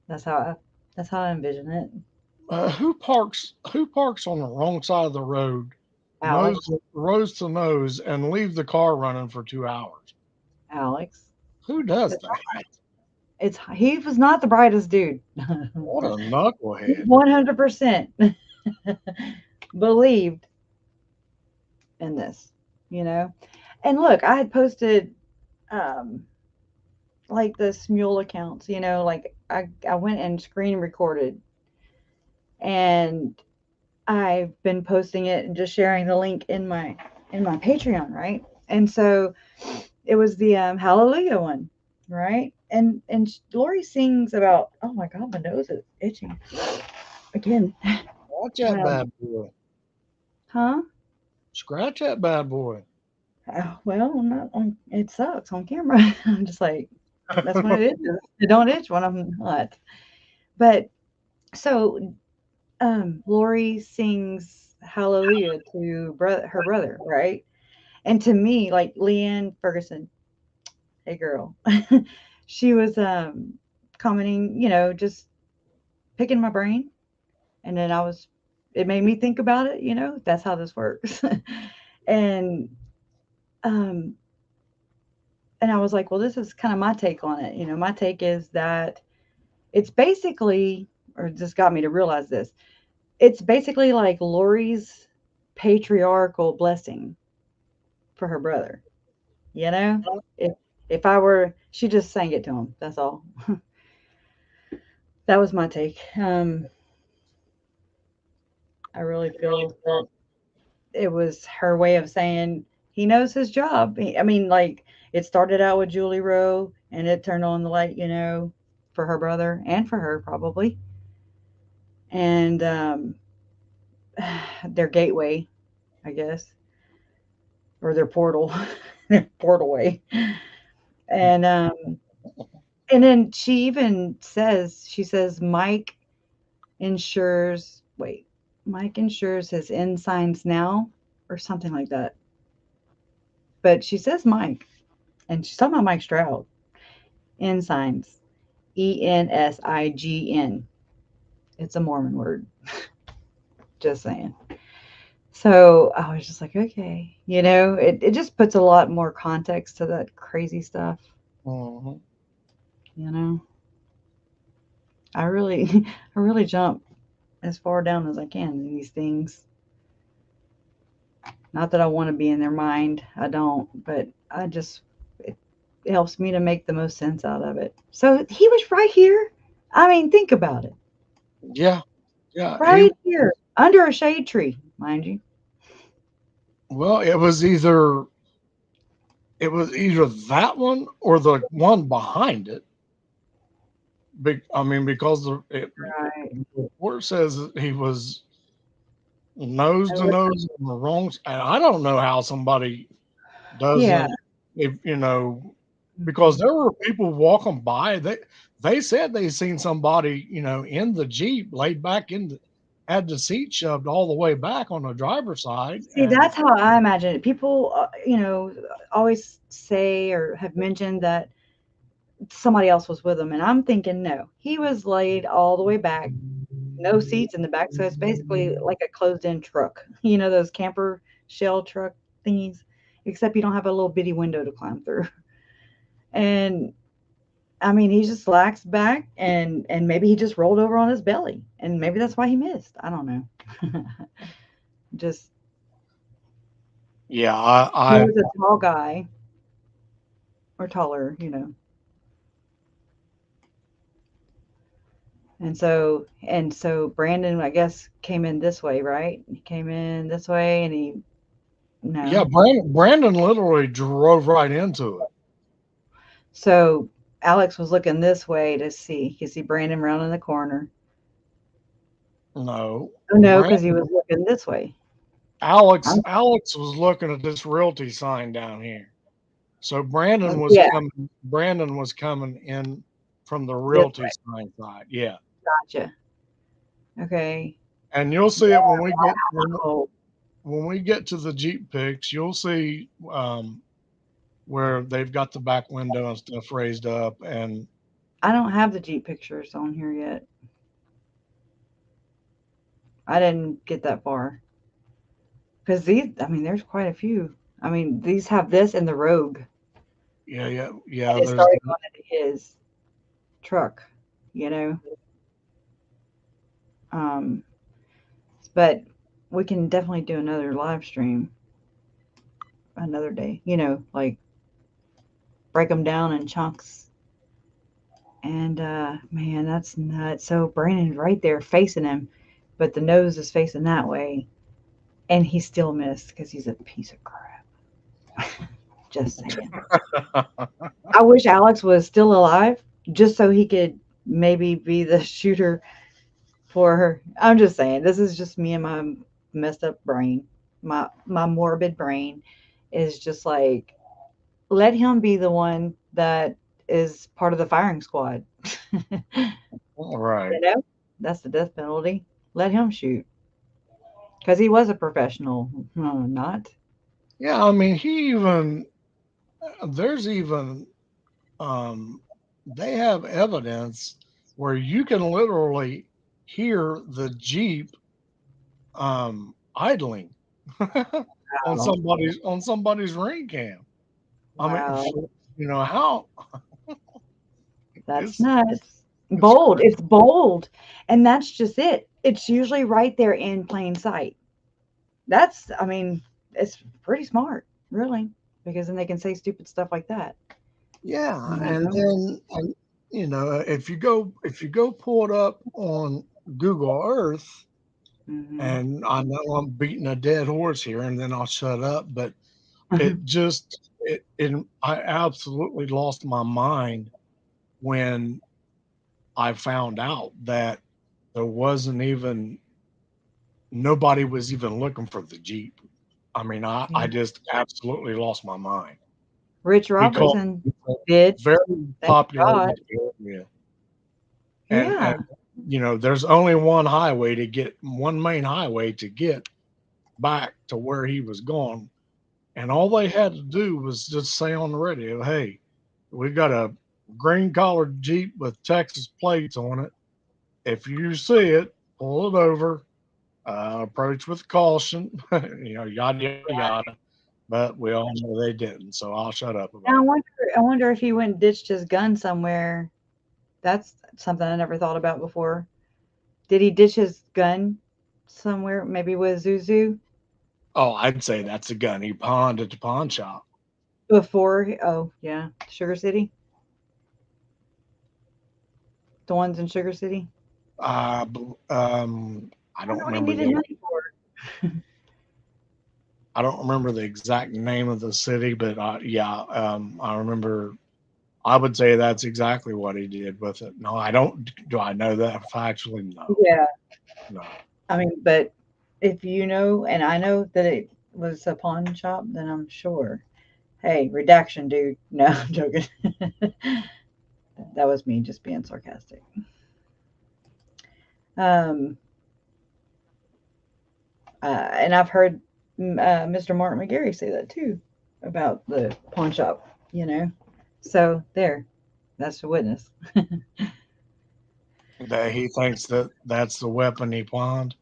A: That's how I envision it.
B: Who parks on the wrong side of the road,
A: Alex.
B: nose to nose, and leave the car running for 2 hours?
A: Alex.
B: Who does that?
A: He was not the brightest dude.
B: What a knucklehead!
A: 100% believed in this, you know. And look, I had posted um like the Smule accounts, like I went and screen recorded, and I've been posting it and just sharing the link in my Patreon, right? And so it was the Hallelujah one, right? And Lori sings about, oh my god, my nose is itching again.
B: Watch that bad boy.
A: Huh?
B: Scratch that bad boy.
A: Well, I'm not on. It sucks on camera. I'm just like, that's when it is. It don't itch when I'm not. But so, Lori sings Hallelujah to her brother, right? And to me, like Leanne Ferguson, hey girl, she was commenting, just picking my brain, and then it made me think about it. That's how this works, and um, and I was like, well, this is kind of my take on it. My take is that it's basically, or just got me to realize this, it's basically like Lori's patriarchal blessing for her brother. If she just sang it to him. That's all. That was my take. I really feel that it was her way of saying he knows his job. I mean, like, it started out with Julie Rowe, and it turned on the light, for her brother and for her probably, and their gateway, I guess, or their portal, their portal way, and then she says Mike insures his ensigns now, or something like that. But she says Mike, and she's talking about Mike Stroud. Ensigns, Ensign. It's a Mormon word. Just saying. So I was just like, okay, it just puts a lot more context to that crazy stuff.
B: Mm-hmm.
A: I really, I really jump as far down as I can in these things. Not that I want to be in their mind. I don't, but it helps me to make the most sense out of it. So he was right here. I mean, think about it.
B: Yeah. Yeah.
A: Right here, under a shade tree, mind you.
B: Well, it was either that one or the one behind it. Because the report says that he was nose to nose on the wrong. And I don't know how somebody doesn't, because there were people walking by. They said they seen somebody, in the Jeep laid back had the seat shoved all the way back on the driver's side.
A: See, that's how I imagine it. People, always say or have mentioned that somebody else was with him, and I'm thinking, no, he was laid all the way back, no seats in the back, so it's basically like a closed-in truck. Those camper shell truck thingies, except you don't have a little bitty window to climb through. And I mean, he just laxed back, and maybe he just rolled over on his belly, and maybe that's why he missed. I don't know. Just
B: he
A: was a tall guy, or taller, And so Brandon, I guess, came in this way, right? He came in this way, and
B: Yeah, Brandon literally drove right into it.
A: So Alex was looking this way to see. You can see Brandon round in the corner.
B: No.
A: Oh, no, because he was looking this way.
B: Alex was looking at this realty sign down here. So Brandon was coming in from the realty sign side. Yeah.
A: Gotcha. Okay.
B: And you'll see it when we get
A: Oh,
B: when we get to the Jeep pics. You'll see where they've got the back window and stuff raised up, and
A: I don't have the Jeep pictures on here yet. I didn't get that far. Because these, I mean, there's quite a few. I mean, these have this and the Rogue.
B: yeah.
A: And it
B: There's
A: started going into his truck, you know. Um, but we can definitely do another live stream another day. You know, like break them down in chunks. And man, that's nuts. So Brandon's right there facing him, but the nose is facing that way, and he still missed because he's a piece of crap. Just saying. I wish Alex was still alive just so he could maybe be the shooter for her. I'm just saying, this is just me and my messed up brain. My morbid brain is just like, let him be the one that is part of the firing squad.
B: all right.
A: You know, that's the death penalty. Let him shoot because he was a professional. No, not.
B: Yeah, I mean, he even there's even um, they have evidence where you can literally hear the Jeep idling
A: Wow.
B: on somebody's ring cam. I mean,
A: Wow.
B: you know how
A: That's
B: it's
A: nuts.
B: it's
A: Bold.
B: crazy.
A: It's bold. And that's just it. It's usually right there in plain sight. That's, I mean, it's pretty smart, really, because then they can say stupid stuff like that.
B: Yeah,
A: You
B: and
A: know?
B: then you know if you go pull it up on Google Earth,
A: Hmm.
B: and I know I'm beating a dead horse here, and then I'll shut up, but it I absolutely lost my mind when I found out that there wasn't even nobody was even looking for the Jeep. I mean, I
A: Yeah.
B: just absolutely lost my mind
A: Rich
B: because
A: Robertson
B: it's a
A: did.
B: very
A: Thank God.
B: populated area, and
A: Yeah.
B: you know, there's only one main highway to get back to where he was going, and all they had to do was just say on the radio, "Hey, we got a green collared Jeep with Texas plates on it. If you see it, pull it over. Approach with caution." You know, yada yada yada. But we all know they didn't, so I'll shut up
A: Now
B: about it.
A: I wonder if he went and ditched his gun somewhere. That's something I never thought about before. Did he ditch his gun somewhere? Maybe with Zuzu
B: Oh, I'd say that's a gun he pawned at the pawn shop.
A: before? Oh, yeah, Sugar City, the ones in Sugar City.
B: I
A: I
B: don't
A: wonder what he
B: remember
A: needed money for.
B: I don't remember the exact name of the city, but yeah, I remember. I would say that's exactly what he did with it. No, I don't. Do I know that factually? No,
A: Yeah,
B: no.
A: I mean, but if you know, and I know that it was a pawn shop, then I'm sure. Hey, redaction, dude. No, I'm joking. That was me just being sarcastic. Um, and I've heard Mr. Martin McGarry say that too about the pawn shop, you know. So there, that's the witness.
B: That he thinks that that's the weapon he pawned.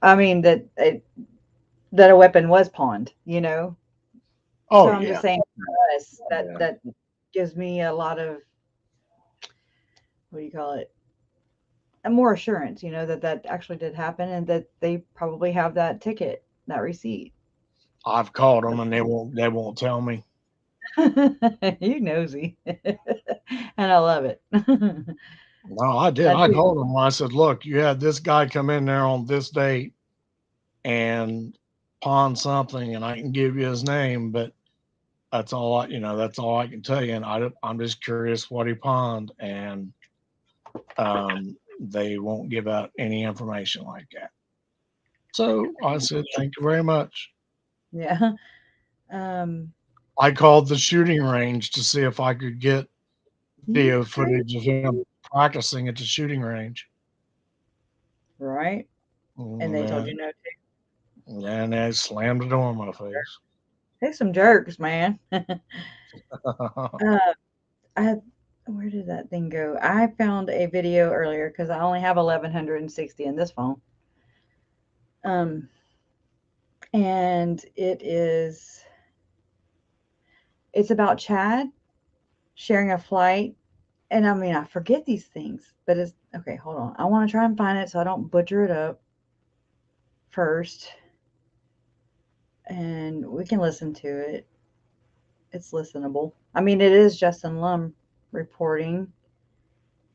A: I mean that a weapon was pawned, you know. So
B: Oh
A: I'm just
B: yeah,
A: saying for us that
B: yeah.
A: that gives me a lot of, what do you call it? More assurance, you know, that that actually did happen and that they probably have that ticket, that receipt.
B: I've called them and they won't tell me.
A: You nosy, and I love it.
B: No, I did.
A: I
B: I
A: do.
B: told them. I said, "Look, you had this guy come in there on this date and pawn something, and I can give you his name, but that's all I, you know, that's all I can tell you. And I'm just curious what he pawned, and they won't give out any information like that." So I said, "Thank you very much."
A: Yeah. Um,
B: I called the shooting range to see if I could get
A: you
B: video
A: crazy.
B: footage of him practicing at the shooting range.
A: right? And they told you no to.
B: Yeah, and they slammed the door in my face.
A: They some jerks, man. I where did that thing go? I found a video earlier because I only have 1160 in this phone. And it's about Chad sharing a flight. And I mean, I forget these things, but it's okay. Hold on. I want to try and find it so I don't butcher it up first. And we can listen to it. It's listenable. I mean, it is Justin Lum reporting,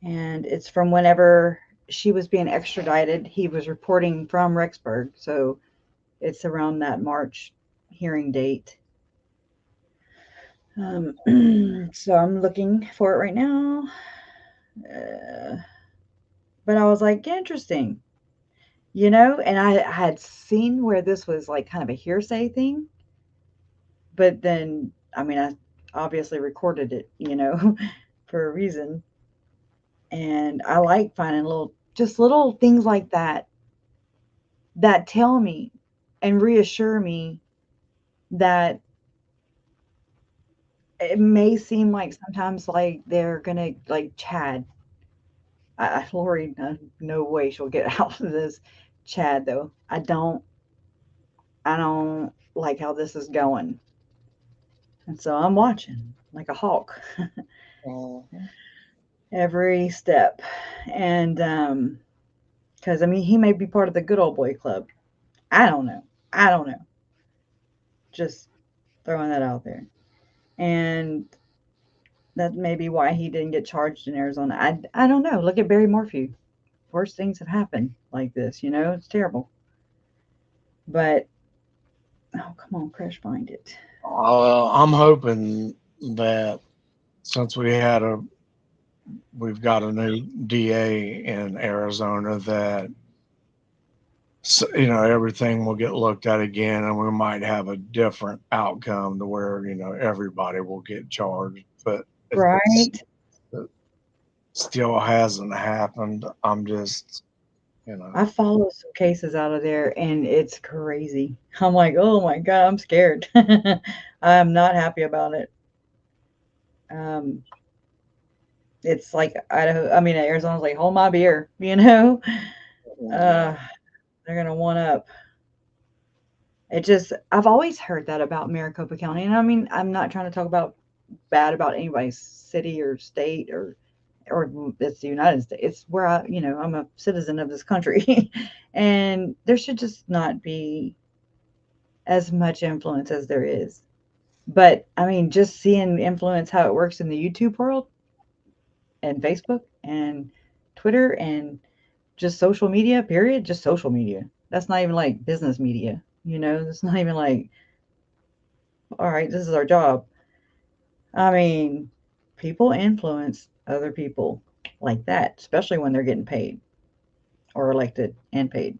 A: and it's from whenever she was being extradited. He was reporting from Rexburg, so it's around that March hearing date. So I'm looking for it right now. But I was like, interesting, and I had seen where this was like kind of a hearsay thing. But then, I mean, I obviously recorded it, for a reason. And I like finding just little things like that tell me and reassure me that it may seem like sometimes like they're gonna like Chad. Lori, no way she'll get out of this. Chad, though, I don't like how this is going, and so I'm watching like a hawk every step, and because I mean he may be part of the good old boy club. I don't know. Just throwing that out there, and that may be why he didn't get charged in Arizona. I don't know. Look at Barry Morphew. Worse things have happened like this. It's terrible. But oh, come on, Crash, find it.
B: I'm hoping that since we've got a new DA in Arizona, that everything will get looked at again, and we might have a different outcome to where everybody will get charged. But
A: Right.
B: it still hasn't happened. I'm just
A: I follow some cases out of there, and it's crazy. I'm like, oh my God, I'm scared. I'm not happy about it. It's like Arizona's like, hold my beer,
B: Yeah.
A: They're gonna one up. I've always heard that about Maricopa County, and I mean, I'm not trying to talk bad about anybody's city or state or it's the United States. It's where I'm a citizen of this country, and there should just not be as much influence as there is. But I mean, just seeing influence how it works in the YouTube world and Facebook and Twitter and just social media, period, just social media. That's not even like business media, It's not even like, all right, this is our job. I mean, people influence other people like that, especially when they're getting paid or elected and paid.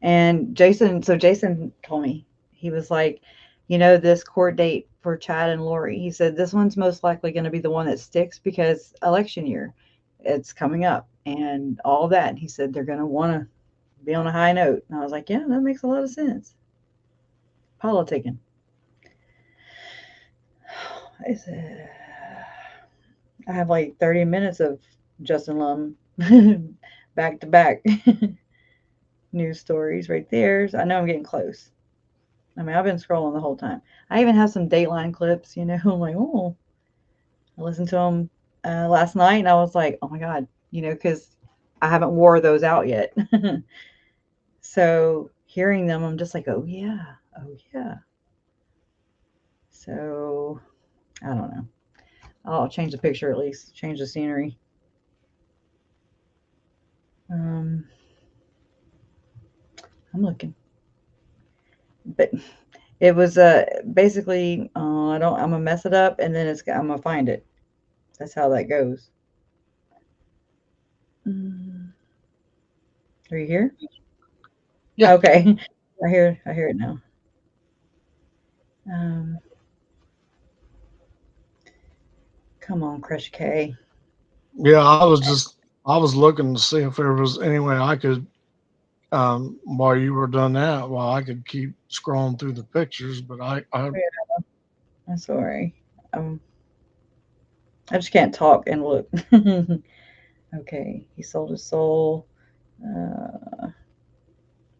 A: And Jason told me, he was like, this court date for Chad and Lori, he said, this one's most likely going to be the one that sticks because election year, it's coming up and all that. He said, they're going to want to be on a high note. And I was like, yeah, that makes a lot of sense. Politicking. I have like 30 minutes of Justin Lum back to back news stories right there. So I know I'm getting close. I mean, I've been scrolling the whole time. I even have some Dateline clips, I'm like, oh, I listened to them last night and I was like, oh my God, because I haven't wore those out yet. So hearing them, I'm just like, oh yeah. So I don't know. I'll change the picture at least, change the scenery. I'm looking, but it was basically I'm gonna mess it up and then I'm gonna find it. That's how that goes. Are you here?
B: Yeah.
A: Okay. I hear it now. Come on, Crush K.
B: Yeah, I was just I was looking to see if there was any way I could, while you were done that, while I could keep scrolling through the pictures, but I
A: I'm sorry. I just can't talk and look. Okay, he sold his soul. Uh,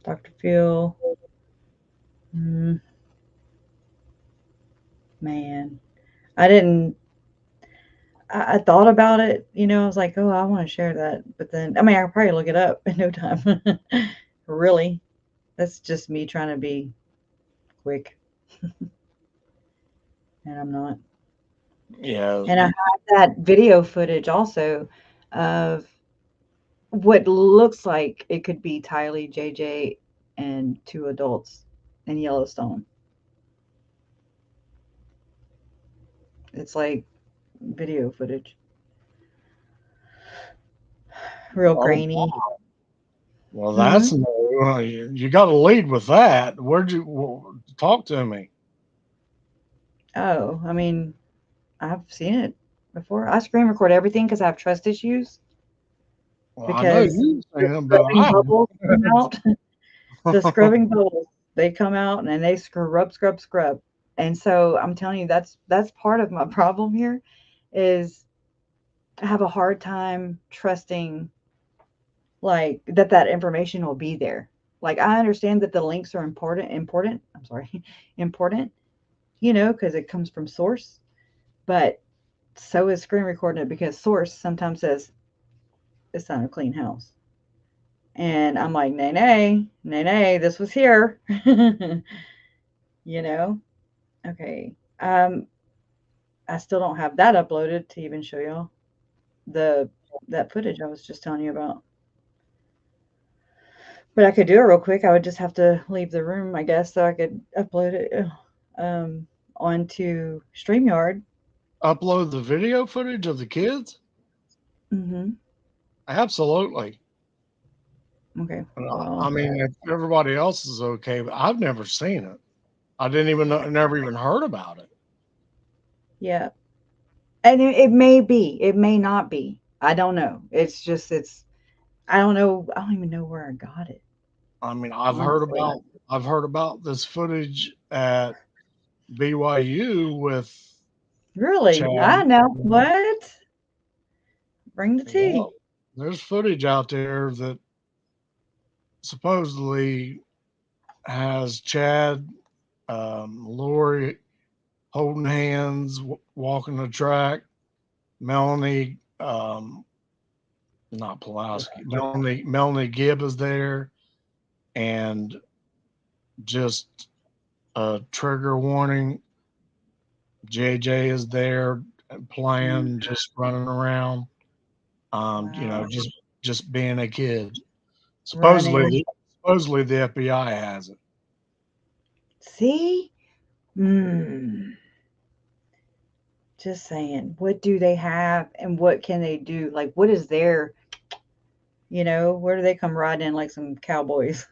A: Dr. Phil. Mm, man, I didn't. I thought about it. I was like, oh, I want to share that, but then I could probably look it up in no time. Really, that's just me trying to be quick, and I'm not.
B: yeah.
A: And I have that video footage also of what looks like it could be Tylee, JJ, and two adults in Yellowstone. It's like video footage, real
B: Oh,
A: grainy.
B: well,
A: Hmm?
B: that's you got to lead with that. Where'd you talk to me?
A: Oh, I've seen it before. I screen record everything because I have trust issues.
B: Well, I know
A: Because
B: you
A: the
B: saying, but
A: scrubbing
B: I
A: bubbles come out. The
B: haven't.
A: scrubbing bubbles, they come out and they scrub, scrub, scrub. And so I'm telling you, that's part of my problem here is I have a hard time trusting like that information will be there. Like I understand that the links are important. I'm sorry, important, because it comes from source, but so is screen recording it because source sometimes says it's not a clean house. And I'm like, nay, nay, nay, nay, this was here. you know? Okay. I still don't have that uploaded to even show y'all the that footage I was just telling you about. But I could do it real quick. I would just have to leave the room, I guess, so I could upload it onto StreamYard.
B: Upload the video footage of the kids?
A: Mm-hmm.
B: Absolutely.
A: Okay.
B: I
A: Well,
B: mean, if everybody else is okay, but I've never seen it. I didn't even know, never even heard about it.
A: yeah. And it may be, it may not be. I don't know. I don't know. I don't even know where I got it.
B: I mean,
A: Honestly.
B: I've heard about this footage at BYU with
A: Really?
B: Chad.
A: I know. What? Bring the tea.
B: Well, there's footage out there that supposedly has Chad, Lori holding hands, walking the track. Melanie, not Pawlowski, Melanie Gibb is there, and just a trigger warning. JJ is there playing, just running around.
A: Wow.
B: Just being a kid.
A: Running.
B: Supposedly the FBI has it.
A: See? Hmm. Just saying. What do they have and what can they do? Like, what is their, where do they come riding in like some cowboys?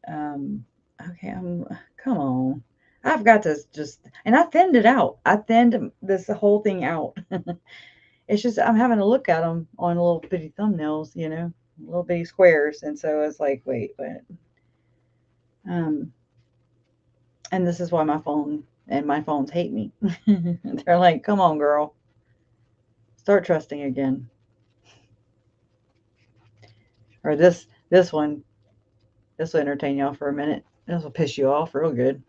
A: um, okay, come on. I've got to and I thinned it out. I thinned this whole thing out. It's just, I'm having to look at them on little bitty thumbnails, little bitty squares. And so it's like, wait, but, um, and this is why my phones hate me. They're like, come on, girl, start trusting again. Or this one, this will entertain y'all for a minute. This will piss you off real good.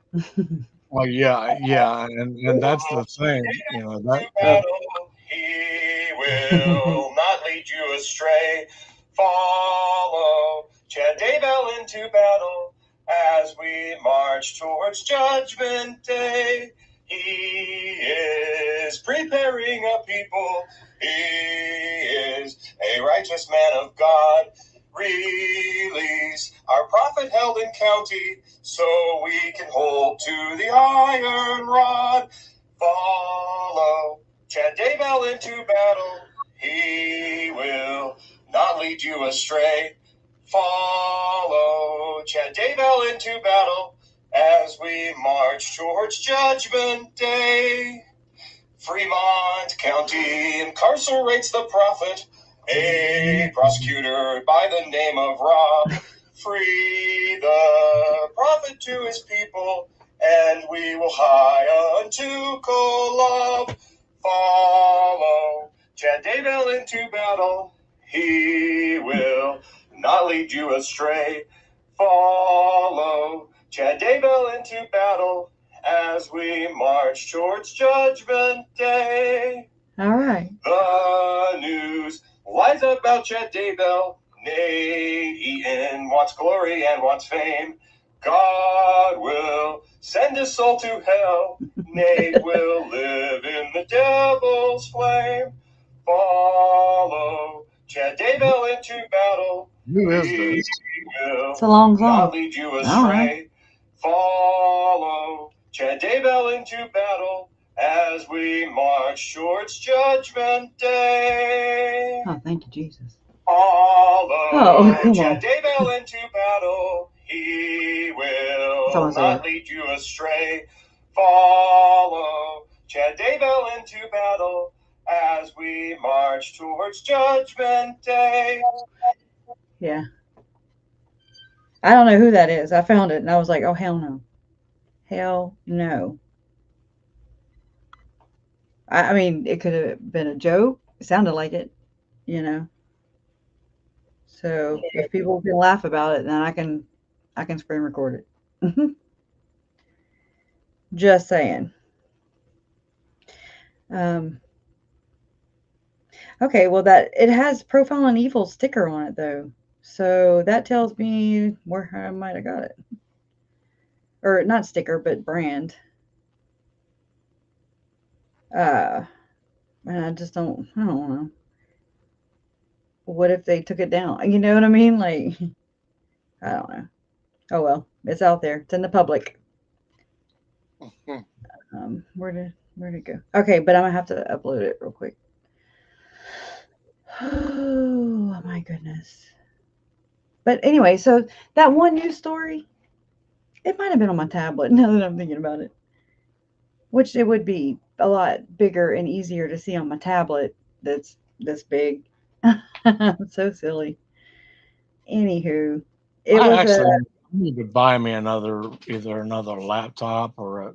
B: Well, yeah, and that's the thing, that
D: He will not lead you astray. Follow Chad Daybell into battle as we march towards Judgment Day. He is preparing a people. He is a righteous man of God. Release our prophet held in county so we can hold to the iron rod. Follow Chad Daybell into battle. He will not lead you astray. Follow Chad Daybell into battle as we march towards Judgment Day. Fremont County incarcerates the prophet, a prosecutor by the name of Rob. Free the prophet to his people, and we will hie unto Kolob. Follow Chad Daybell into battle. He will not lead you astray. Follow Chad Daybell into battle as we march towards Judgment Day.
A: All right.
D: The news lies about Chad Daybell. Nate Eaton wants glory and wants fame. God will send his soul to hell. Nate will live in the devil's flame. Follow Chad Daybell into battle.
B: Who is
D: He
B: this?
D: will
A: It's a long
D: not
A: song.
D: lead you
A: All
D: astray.
A: right.
D: Follow Chad Daybell into battle as we march towards Judgment Day.
A: Oh, thank you, Jesus.
D: Follow
A: Oh, come
D: Chad
A: on.
D: Daybell into battle. He will
A: Someone say
D: not
A: it.
D: lead you astray. Follow Chad Daybell into battle as we march towards Judgment Day.
A: Yeah. I don't know who that is. I found it and I was like, oh, hell no. Hell no. I mean, it could have been a joke. It sounded like it, you know. So if people can laugh about it, then I can screen record it. Just saying. Okay, well that it has Profile and Evil sticker on it though. So that tells me where I might have got it. Or not sticker, but brand. And I don't know. What if they took it down? You know what I mean? Like, I don't know. Oh well, it's out there. It's in the public. Where'd it go? Okay, but I'm gonna have to upload it real quick. Oh my goodness. But anyway, so that one news story, it might have been on my tablet now that I'm thinking about it. Which it would be a lot bigger and easier to see on my tablet that's this big. So silly. Anywho, it
B: I
A: was
B: actually need to buy me either another laptop or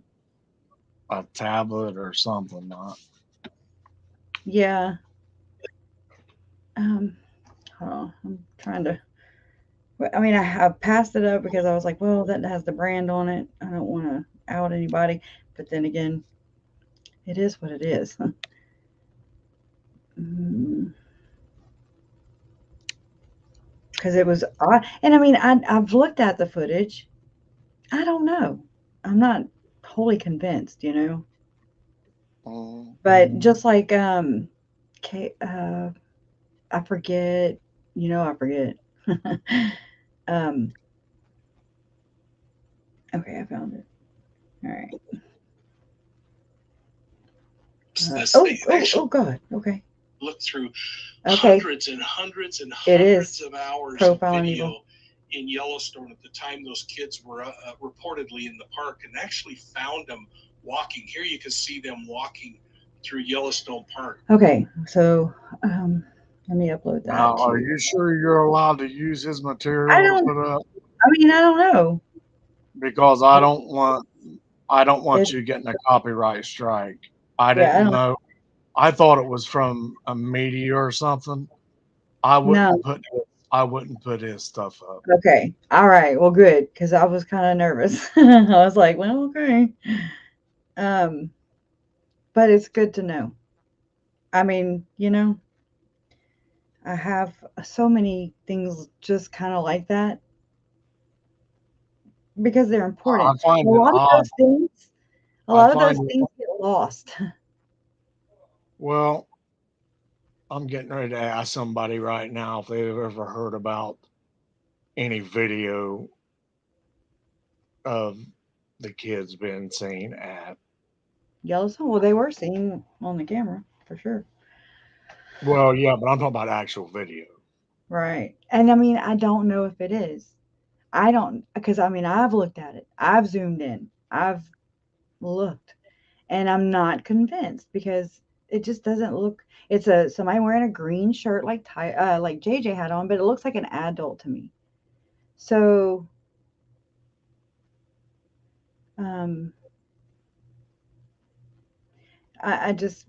B: a tablet or something.
A: yeah. Hold on, I'm trying to. I mean, I passed it up because I was like, well, that has the brand on it. I don't want to out anybody, but then again, it is what it is. Because it was odd, and I mean, I've looked at the footage. I don't know. I'm not wholly convinced, you know. But just like I forget, you know, I forget. Okay, I found it. All right. Oh God. Okay.
E: Look through
A: Okay.
E: hundreds and hundreds and
A: It
E: hundreds
A: is
E: of hours
A: Profile
E: of
A: and
E: video
A: Evil.
E: in Yellowstone at the time those kids were reportedly in the park, and actually found them walking. Here you can see them walking through Yellowstone Park.
A: Okay, so let me upload that.
B: Now, are you sure you're allowed to use his material
A: I
B: to
A: don't.
B: put up?
A: I mean, I don't know.
B: Because I don't want you getting a copyright strike. I didn't know. I thought it was from a media or something. I wouldn't put his stuff up.
A: Okay. All right. Well, good, because I was kind of nervous. I was like, well, okay. But it's good to know. I mean, you know, I have so many things just kind of like that because they're important.
B: I find
A: A lot of those things get lost.
B: Well, I'm getting ready to ask somebody right now if they've ever heard about any video of the kids being seen at
A: Yellowstone. Well, they were seen on the camera for sure.
B: Well, yeah, but I'm talking about actual video.
A: Right. And I mean, I don't know if it is. I don't, because I mean, I've looked at it. I've zoomed in. I've looked. And I'm not convinced because it just doesn't look. It's somebody wearing a green shirt like like JJ had on, but it looks like an adult to me. So, I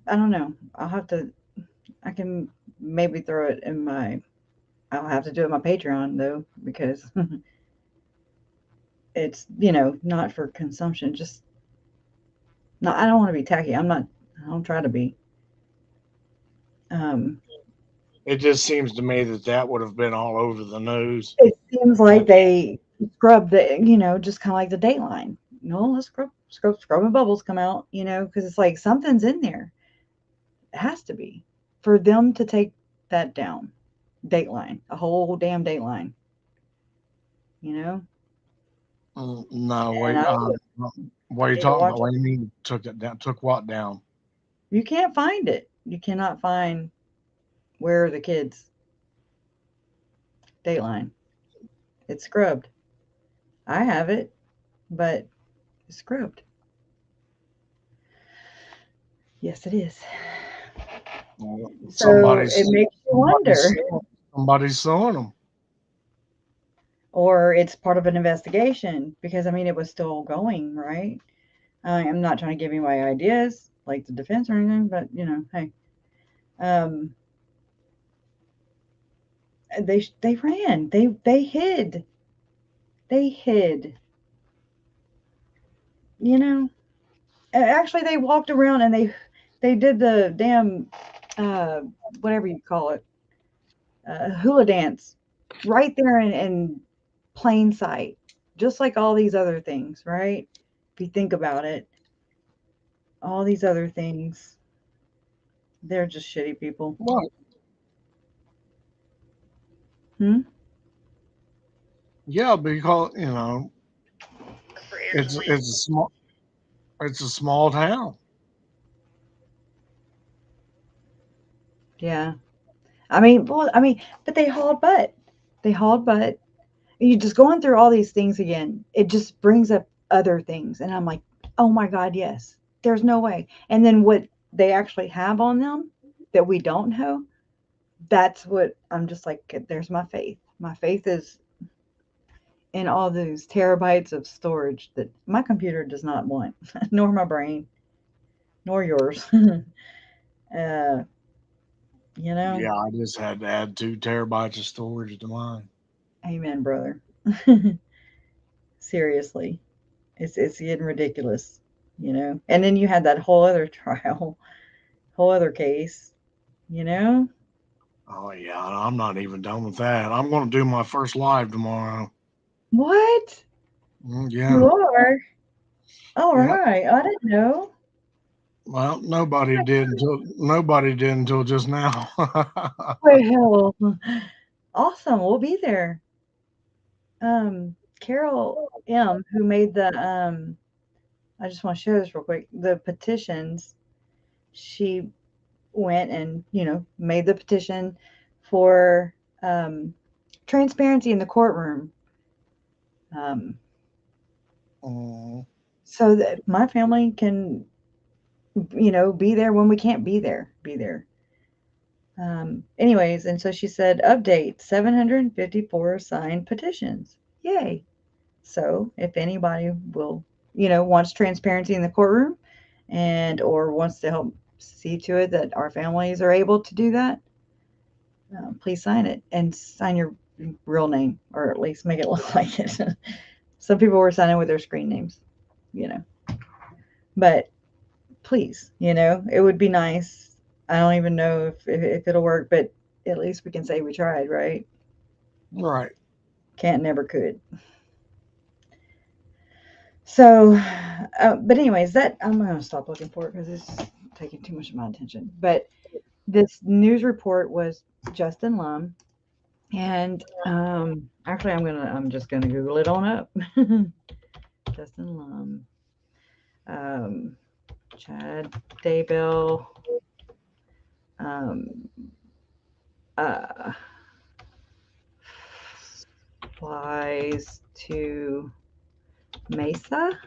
A: don't know. I can maybe throw it in I'll have to do it in my Patreon though, because it's, not for consumption. Just not, I don't want to be tacky. I don't try to be.
B: It just seems to me that would have been all over the news.
A: It seems like they scrub just kind of like the Dateline. Let's scrub and bubbles come out, because it's like something's in there. It has to be for them to take that down. Dateline, a whole damn Dateline.
B: No, wait.
A: And
B: What are you
A: need to
B: talking
A: watch
B: about? What do you mean took it down? Took what down?
A: You can't find it. You cannot find where are the kids. Dateline. It's scrubbed. I have it, but it's scrubbed. Yes, it is. So it makes you wonder.
B: Somebody's suing them.
A: Or it's part of an investigation because, it was still going, right? I'm not trying to give anybody ideas like the defense or anything, but, hey. They ran. They hid. They hid. Actually, they walked around and they did the damn whatever you call it, hula dance right there in plain sight, just like all these other things, right? If you think about it, all these other things, they're just shitty people.
B: What? Yeah, because it's a small town.
A: Yeah. But they hauled butt. They hauled butt. You just going through all these things again, it just brings up other things. And I'm like, oh my God, yes. There's no way. And then what they actually have on them that we don't know, that's what I'm just like, there's my faith. My faith is in all those terabytes of storage that my computer does not want, nor my brain, nor yours.
B: Yeah, I just had to add 2 terabytes of storage to mine.
A: Amen, brother. Seriously, it's getting ridiculous, And then you had that whole other trial, whole other case,
B: Oh yeah, I'm not even done with that. I'm going to do my first live tomorrow.
A: What?
B: Yeah.
A: You are? All
B: Yep.
A: right. I didn't know.
B: Well, nobody did until just now.
A: Well, awesome. We'll be there. Carol M, who made the I just want to share this real quick. The petitions, she went and, made the petition for transparency in the courtroom. So that my family can, be there when we can't be there. Anyways, and so she said, update 754 signed petitions. Yay. So if anybody will, wants transparency in the courtroom or wants to help see to it that our families are able to do that, please sign it and sign your real name, or at least make it look like it. Some people were signing with their screen names, but please, it would be nice. I don't even know if it'll work, but at least we can say we tried, right?
B: Right.
A: Can't, never could. So, but anyways, I'm going to stop looking for it because it's taking too much of my attention. But this news report was Justin Lum, and actually, I'm just gonna Google it on up. Justin Lum, Chad Daybell, flies to Mesa.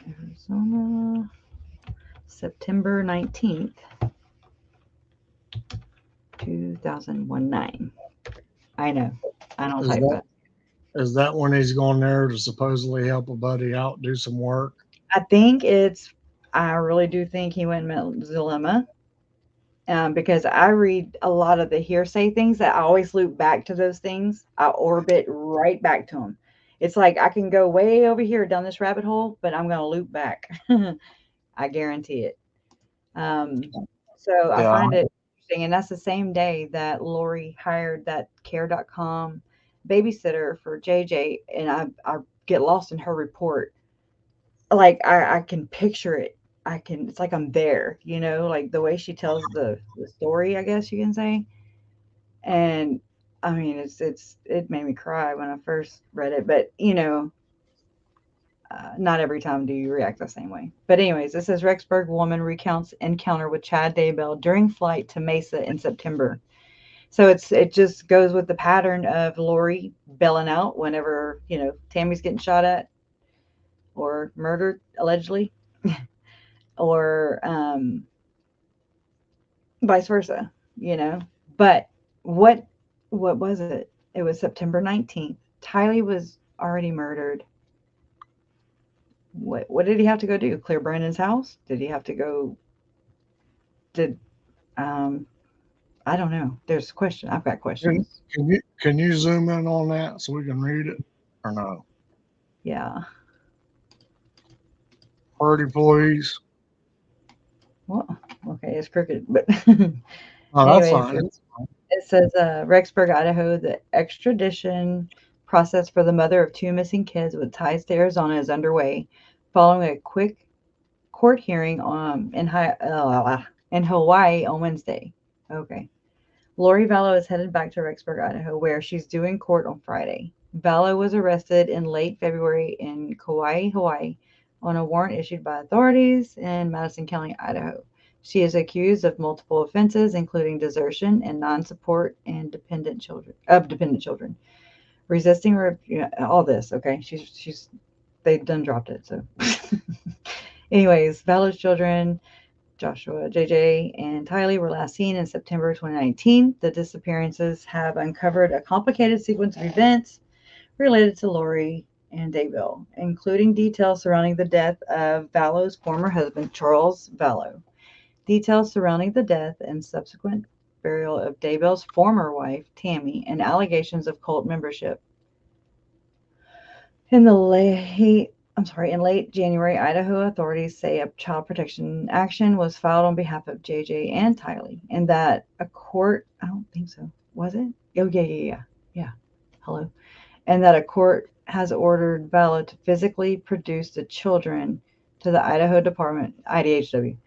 A: Arizona, September 19th, 2019. I know. I don't type that.
B: Is that when he's going there to supposedly help a buddy out, do some work?
A: I really do think he went Zilema. Because I read a lot of the hearsay things that I always loop back to those things. I orbit right back to them. It's like I can go way over here down this rabbit hole, but I'm going to loop back. I guarantee it. So I find it interesting. And that's the same day that Lori hired that care.com babysitter for JJ. And I get lost in her report. Like I can picture it. It's like I'm there, like the way she tells the story, I guess you can say. And I mean, it made me cry when I first read it, but not every time do you react the same way. But anyways, this says Rexburg woman recounts encounter with Chad Daybell during flight to Mesa in September. So it just goes with the pattern of Lori bailing out whenever, Tammy's getting shot at or murdered, allegedly. Or vice versa, But what was it? It was September 19th. Tylee was already murdered. What did he have to go do? Clear Brandon's house? Did he have to go? I don't know. There's a question. I've got questions.
B: Can you zoom in on that so we can read it or no?
A: Yeah.
B: Pretty please.
A: Well, okay, it's crooked, but
B: Oh, that's
A: anyways,
B: fine.
A: It says Rexburg, Idaho, the extradition process for the mother of 2 missing kids with ties to Arizona is underway, following a quick court hearing in Hawaii on Wednesday. Okay. Lori Vallow is headed back to Rexburg, Idaho, where she's due in court on Friday. Vallow was arrested in late February in Kauai, Hawaii, on a warrant issued by authorities in Madison County, Idaho. She is accused of multiple offenses, including desertion and non-support and dependent children, resisting all this. Okay, they done dropped it. So, anyways, Vallow's children, Joshua, JJ, and Tylee, were last seen in September 2019. The disappearances have uncovered a complicated sequence of events related to Lori and Daybell, including details surrounding the death of Vallow's former husband, Charles Vallow. Details surrounding the death and subsequent burial of Daybell's former wife, Tammy, and allegations of cult membership. In late January, Idaho authorities say a child protection action was filed on behalf of JJ and Tylee, and that a court, I don't think so, was it? Oh, yeah. Hello. And that a court has ordered Vallow to physically produce the children to the Idaho Department, IDHW,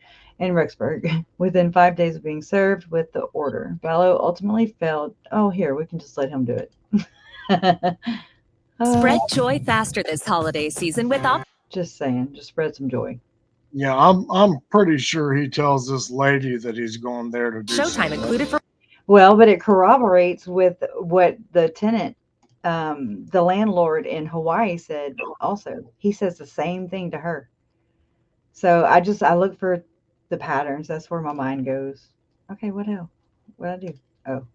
A: in Rexburg within 5 days of being served with the order. Vallow ultimately failed. Oh, here, we can just let him do it.
F: Spread joy faster this holiday season with
A: just saying, just spread some joy.
B: Yeah, I'm pretty sure he tells this lady that he's going there to do
F: Showtime included for.
A: Well, but it corroborates with what the tenant, the landlord in Hawaii said also. He says the same thing to her. So I look for the patterns. That's where my mind goes. Okay, what else? What did I do?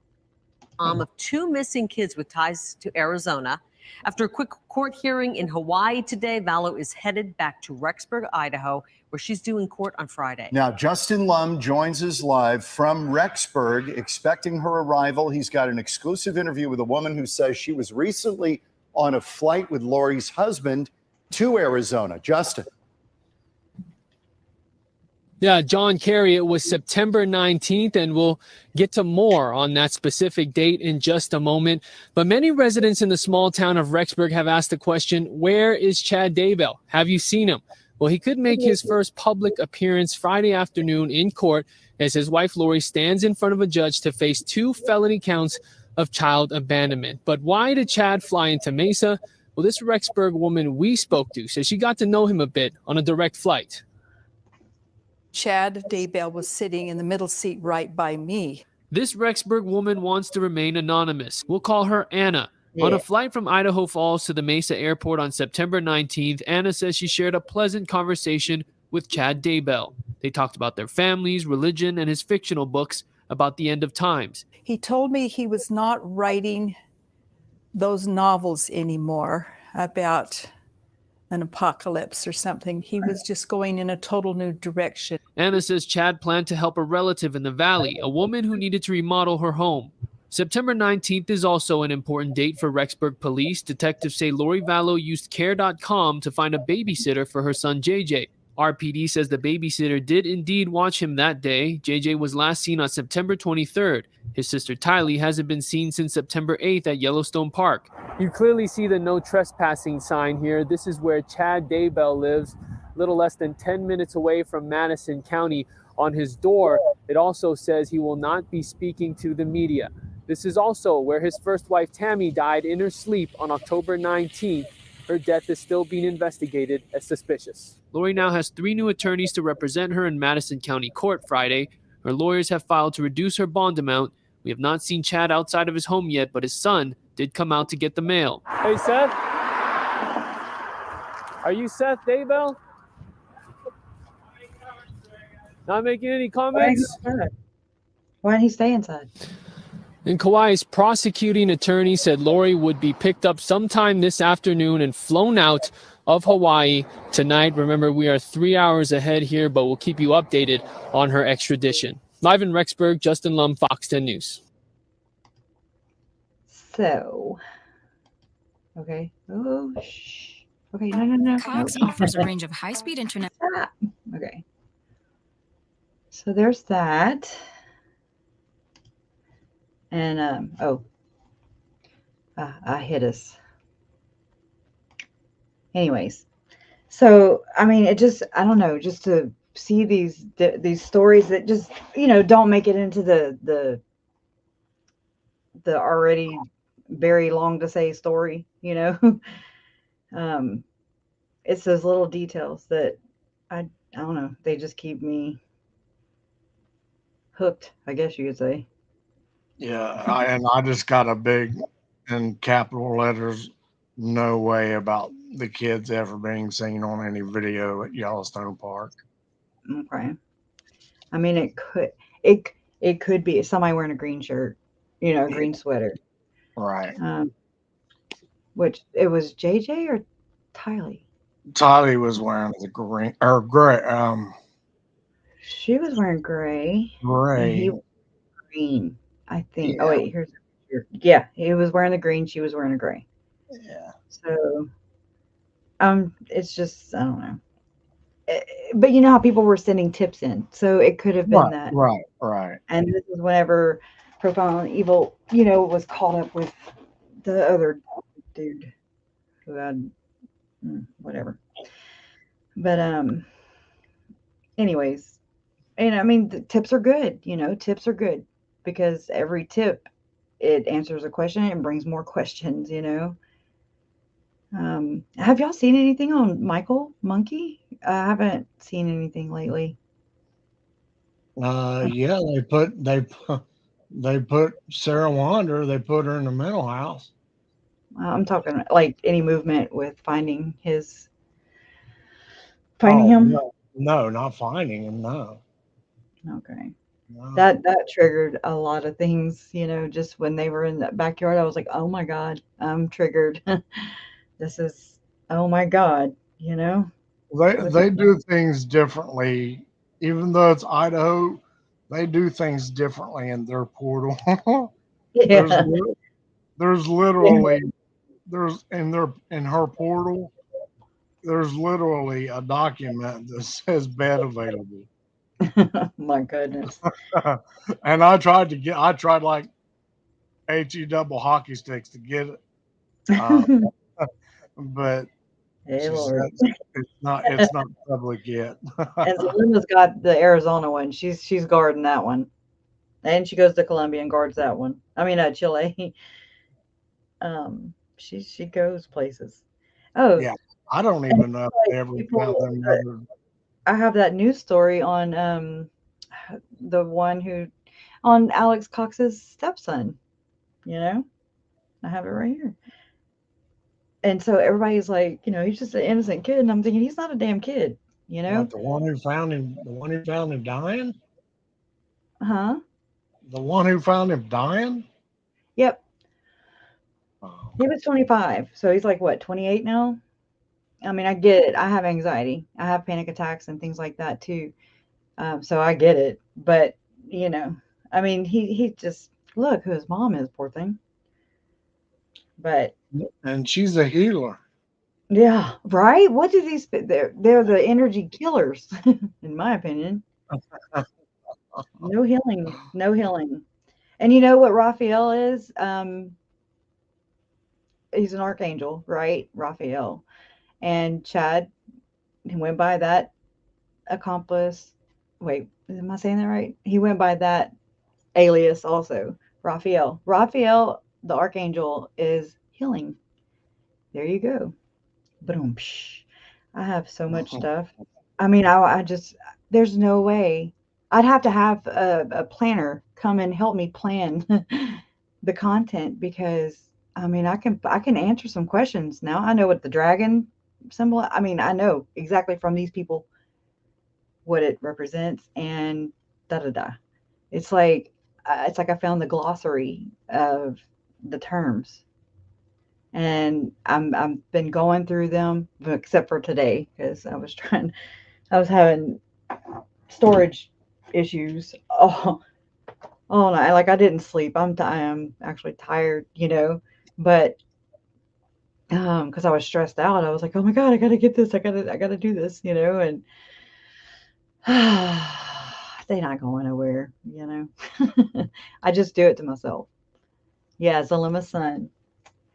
A: Oh.
G: Of 2 missing kids with ties to Arizona. After a quick court hearing in Hawaii today, Vallow is headed back to Rexburg, Idaho, where she's due in court on Friday.
H: Now, Justin Lum joins us live from Rexburg, expecting her arrival. He's got an exclusive interview with a woman who says she was recently on a flight with Lori's husband to Arizona. Justin.
I: Yeah, John Kerry, it was September 19th, and we'll get to more on that specific date in just a moment. But many residents in the small town of Rexburg have asked the question, where is Chad Daybell? Have you seen him? Well, he could make his first public appearance Friday afternoon in court as his wife Lori stands in front of a judge to face 2 felony counts of child abandonment. But why did Chad fly into Mesa? Well, this Rexburg woman we spoke to says she got to know him a bit on a direct flight.
J: Chad Daybell was sitting in the middle seat right by me.
I: This Rexburg woman wants to remain anonymous. We'll call her Anna. On
A: Yeah.
I: a flight from Idaho Falls to the Mesa airport on September 19th, Anna says she shared a pleasant conversation with Chad Daybell. They talked about their families, religion, and his fictional books about the end of times.
J: He told me he was not writing those novels anymore about an apocalypse or something. He was just going in a total new direction.
I: Anna says Chad planned to help a relative in the valley, a woman who needed to remodel her home. September 19th is also an important date for Rexburg police. Detectives say Lori Vallow used care.com to find a babysitter for her son JJ. RPD says the babysitter did indeed watch him that day. JJ was last seen on September 23rd. His sister Tylee hasn't been seen since September 8th at Yellowstone Park. You clearly see the no trespassing sign here. This is where Chad Daybell lives, a little less than 10 minutes away from Madison County. On his door, it also says he will not be speaking to the media. This is also where his first wife Tammy died in her sleep on October 19th. Her death is still being investigated as suspicious. Lori now has 3 new attorneys to represent her in Madison County Court Friday. Her lawyers have filed to reduce her bond amount. We have not seen Chad outside of his home yet, but his son did come out to get the mail. Hey, Seth? Are you Seth Daybell? Not making any comments?
A: Why didn't he stay inside?
I: And Kauai's prosecuting attorney said Lori would be picked up sometime this afternoon and flown out of Hawaii tonight. Remember, we are 3 hours ahead here, but we'll keep you updated on her extradition. Live in Rexburg, Justin Lum, Fox 10 News.
A: So, okay. Oh, shh. Okay, no.
K: Cox offers a range of high-speed internet.
A: Stop. Okay. So there's that. And, I hit us. Anyways, so, I mean, it just, I don't know, just to see these stories that just, don't make it into the already very long to say story, it's those little details that I don't know, they just keep me hooked, I guess you could say.
B: Yeah, and I just got a big, in capital letters, no way about the kids ever being seen on any video at Yellowstone Park.
A: Okay. I mean, it could be somebody wearing a green shirt, a green sweater.
B: Right.
A: Which it was JJ or Tylee?
B: Tylee was wearing the green or gray.
A: She was wearing gray.
B: Gray.
A: And he was green, I think.
B: Yeah.
A: Oh wait, here's yeah. He was wearing the green. She was wearing a gray.
B: Yeah.
A: So, it's just I don't know. But you know how people were sending tips in, so it could have been that.
B: Right.
A: And this is whenever Profile and Evil, was caught up with the other dude who had whatever. But anyways, and I mean the tips are good. Tips are good because every tip it answers a question and brings more questions. Have y'all seen anything on Michael Monkey? I haven't seen anything lately.
B: Yeah, they put Sarah Wander. They put her in the mental house.
A: I'm talking like any movement with finding him.
B: No, not finding him. No.
A: Okay.
B: No.
A: That triggered a lot of things. Just when they were in the backyard, I was like, oh my God, I'm triggered. This is, oh my God,
B: They do things differently, even though it's Idaho. They do things differently in their portal.
A: Yeah.
B: There's literally in her portal. There's literally a document that says bed available.
A: My goodness.
B: And I tried like HE double hockey sticks to get it. But
A: Hey,
B: she
A: Lord.
B: said it's not public yet.
A: And Zelinda's got the Arizona one. She's guarding that one. And she goes to Colombia and guards that one. I mean Chile. She goes places. Oh
B: yeah. I don't even know if they ever found them.
A: I have that news story on the one on Alex Cox's stepson, I have it right here. And so everybody's like, he's just an innocent kid. And I'm thinking, he's not a damn kid,
B: What, the one who found him dying?
A: Huh?
B: The one who found him dying?
A: Yep.
B: Oh.
A: He was 25. So he's like, what, 28 now? I mean, I get it. I have anxiety. I have panic attacks and things like that too. So I get it. But, I mean, he just, look who his mom is, poor thing. But.
B: And she's a healer.
A: Yeah, right? What do these, they're the energy killers, in my opinion. No healing. No healing. And you know what Raphael is? He's an archangel, right? Raphael. And Chad, he went by that accomplice. Wait, am I saying that right? He went by that alias also, Raphael. Raphael, the archangel, is healing. There you go. Boom. I have so much stuff. I mean, I just, there's no way. I'd have to have a planner come and help me plan the content because I mean, I can answer some questions now. I know what the dragon symbol. I mean, I know exactly from these people what it represents and da da da. It's like I found the glossary of the terms, and I've been going through them, except for today because I was having storage issues. Oh no, like I didn't sleep. I am actually tired, but because I was stressed out, I was like, oh my God, I gotta get this, I gotta do this, and they're not going nowhere, I just do it to myself. Yeah, Zalima's son.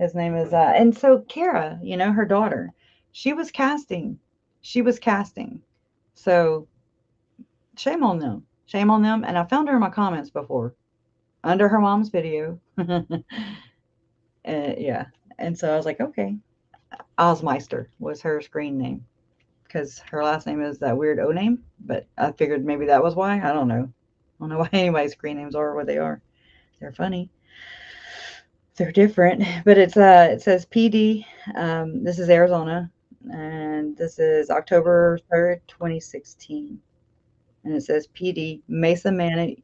A: His name is and so Kara, her daughter, she was casting. So shame on them. Shame on them. And I found her in my comments before under her mom's video. Yeah. And so I was like, okay. Osmeister was her screen name because her last name is that weird O name. But I figured maybe that was why. I don't know. I don't know why anybody's screen names are what they are. They're funny. They're different, but it says PD. This is Arizona, and this is October 3rd, 2016. And it says PD, Mesa man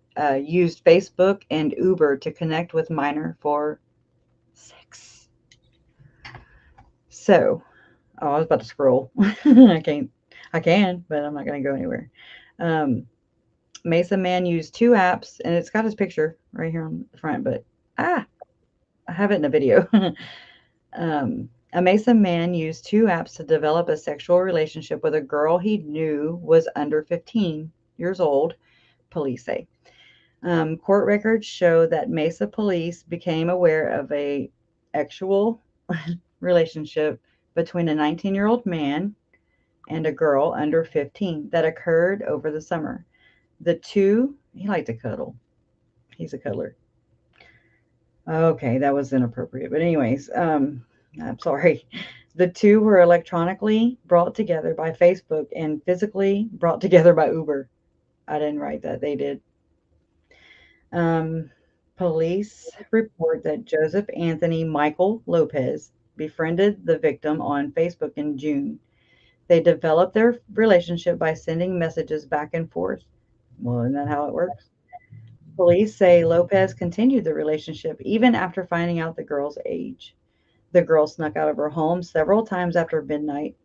A: used Facebook and Uber to connect with minor for sex. So, I was about to scroll. I can, but I'm not going to go anywhere. Mesa man used 2 apps, and it's got his picture right here on the front, but I have it in a video. A Mesa man used 2 apps to develop a sexual relationship with a girl he knew was under 15 years old, police say. Court records show that Mesa police became aware of a actual relationship between a 19-year-old man and a girl under 15 that occurred over the summer. The two, he liked to cuddle. He's a cuddler. Okay, that was inappropriate. But anyways, I'm sorry. The two were electronically brought together by Facebook and physically brought together by Uber. I didn't write that. They did. Police report that Joseph Anthony Michael Lopez befriended the victim on Facebook in June. They developed their relationship by sending messages back and forth. Well, isn't that how it works? Police say Lopez continued the relationship even after finding out the girl's age. The girl snuck out of her home several times after midnight,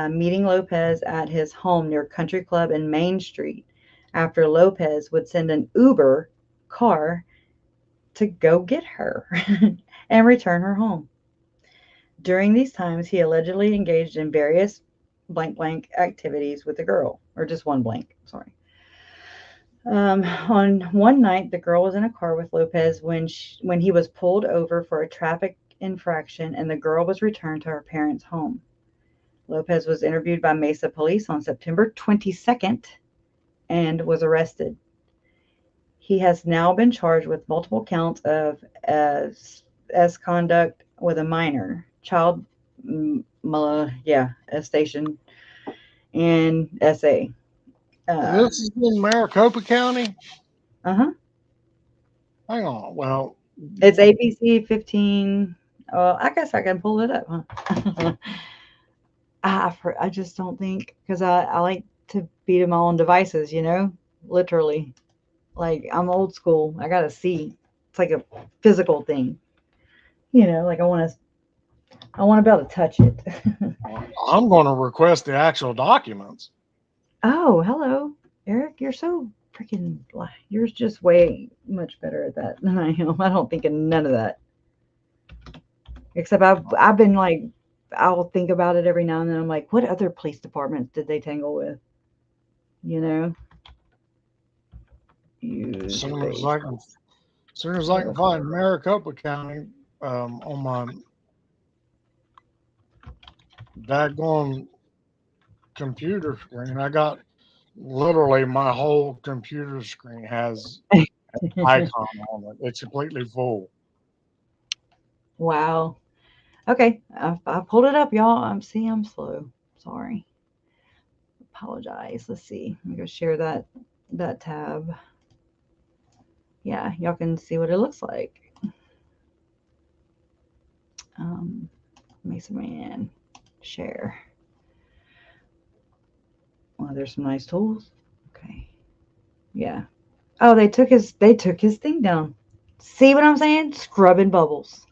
A: meeting Lopez at his home near Country Club and Main Street, after Lopez would send an Uber car to go get her and return her home. During these times, he allegedly engaged in various blank activities with the girl, or just one blank, sorry. On one night, the girl was in a car with Lopez when he was pulled over for a traffic infraction, and the girl was returned to her parents' home. Lopez was interviewed by Mesa police on September 22nd and was arrested. He has now been charged with multiple counts of as conduct with a minor, child molestation, and SA.
B: This is in Maricopa County?
A: Uh-huh.
B: Hang on. Well,
A: It's ABC 15. I guess I can pull it up, huh? I just don't think, because I like to be to my own devices, literally. Like, I'm old school. I gotta see. It's like a physical thing, like I want to be able to touch it.
B: I'm going to request the actual documents.
A: Oh, hello, Eric. You're so freaking. You're just way much better at that than I am. I don't think of none of that. Except I've been like, I'll think about it every now and then. I'm like, what other police departments did they tangle with?
B: As soon as I can find Maricopa County on my daggone computer screen, I got literally my whole computer screen has an icon on it. It's completely full.
A: Wow. Okay, I pulled it up, y'all. I'm slow. Sorry. Apologize. Let's see. I'm gonna share that tab. Yeah, y'all can see what it looks like. Mesa Man, share. Well, there's some nice tools. Okay. Yeah. Oh, they took his thing down. See what I'm saying? Scrubbing bubbles.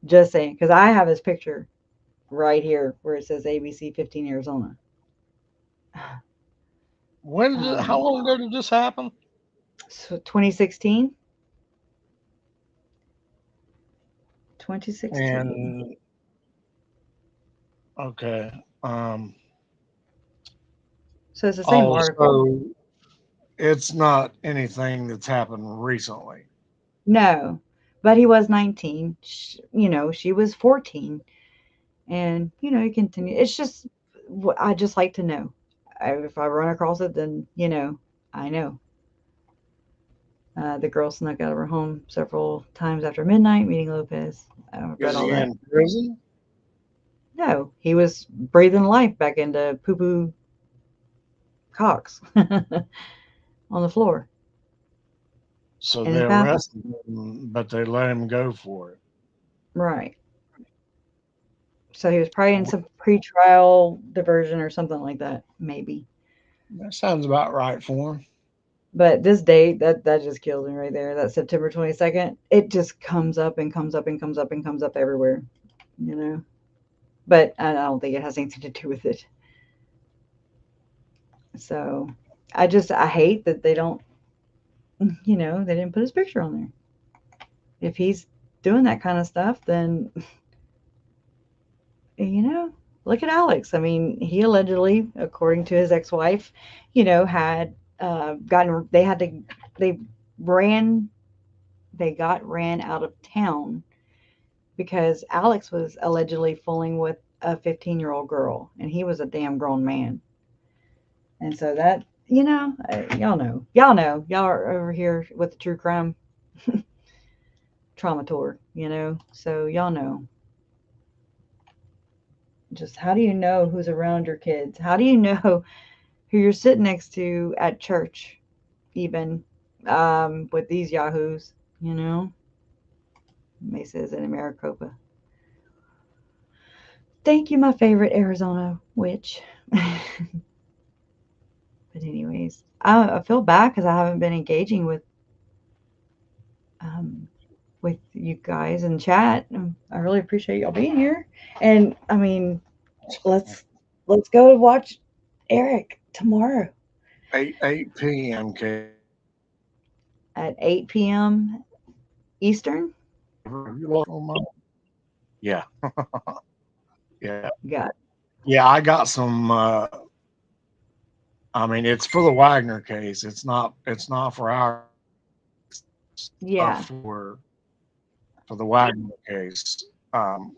A: Just saying, because I have his picture right here where it says ABC 15 Arizona.
B: How long ago did this happen?
A: So 2016. 2016.
B: And okay.
A: So it's the same article.
B: So it's not anything that's happened recently.
A: No, but he was 19. She was 14. And, you continue. It's just, I just like to know. If I run across it, then, I know. The girl snuck out of her home several times after midnight, meeting Lopez.
B: Is he in prison?
A: No, he was breathing life back into poo-poo cocks on the floor.
B: So they arrested him, but they let him go for it.
A: Right. So he was probably in some pretrial diversion or something like that, maybe.
B: That sounds about right for him.
A: But this date, that just kills me right there. That September 22nd, it just comes up and comes up and comes up and comes up everywhere, But I don't think it has anything to do with it. So I hate that they don't, they didn't put his picture on there. If he's doing that kind of stuff, then, look at Alex. I mean, he allegedly, according to his ex-wife, had they got ran out of town because Alex was allegedly fooling with a 15-year-old girl, and he was a damn grown man. And so that, y'all are over here with the true crime trauma tour, so y'all know. Just how do you know who's around your kids? How do you know who you're sitting next to at church, even with these yahoos, Mesa's in Maricopa. Thank you, my favorite Arizona witch. But anyways, I feel bad because I haven't been engaging with you guys in chat. I really appreciate y'all being here. And I mean, let's go to watch Eric tomorrow.
B: 8 p.m.
A: At 8 p.m. Eastern?
B: Yeah. Yeah.
A: Got it.
B: Yeah, I got some it's for the Wagner case. It's not for our for the Wagner case. I'm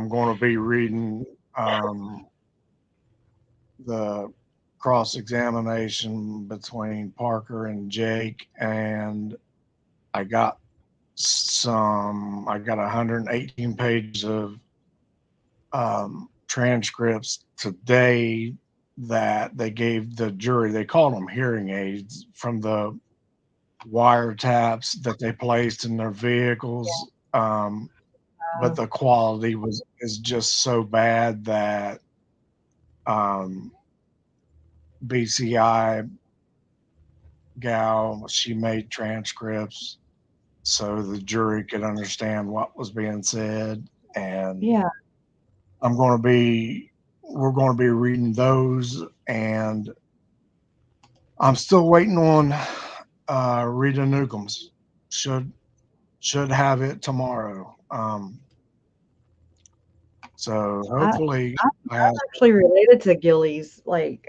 B: going to be reading the cross-examination between Parker and Jake, and I got 118 pages of transcripts today that they gave the jury. They called them hearing aids from the wiretaps that they placed in their vehicles. But the quality is just so bad that BCI gal, she made transcripts so the jury could understand what was being said. And
A: Yeah.
B: we're going to be reading those, and I'm still waiting on Rita Newcomb's. Should have it tomorrow. So hopefully,
A: I'm actually related to Gillies. Like,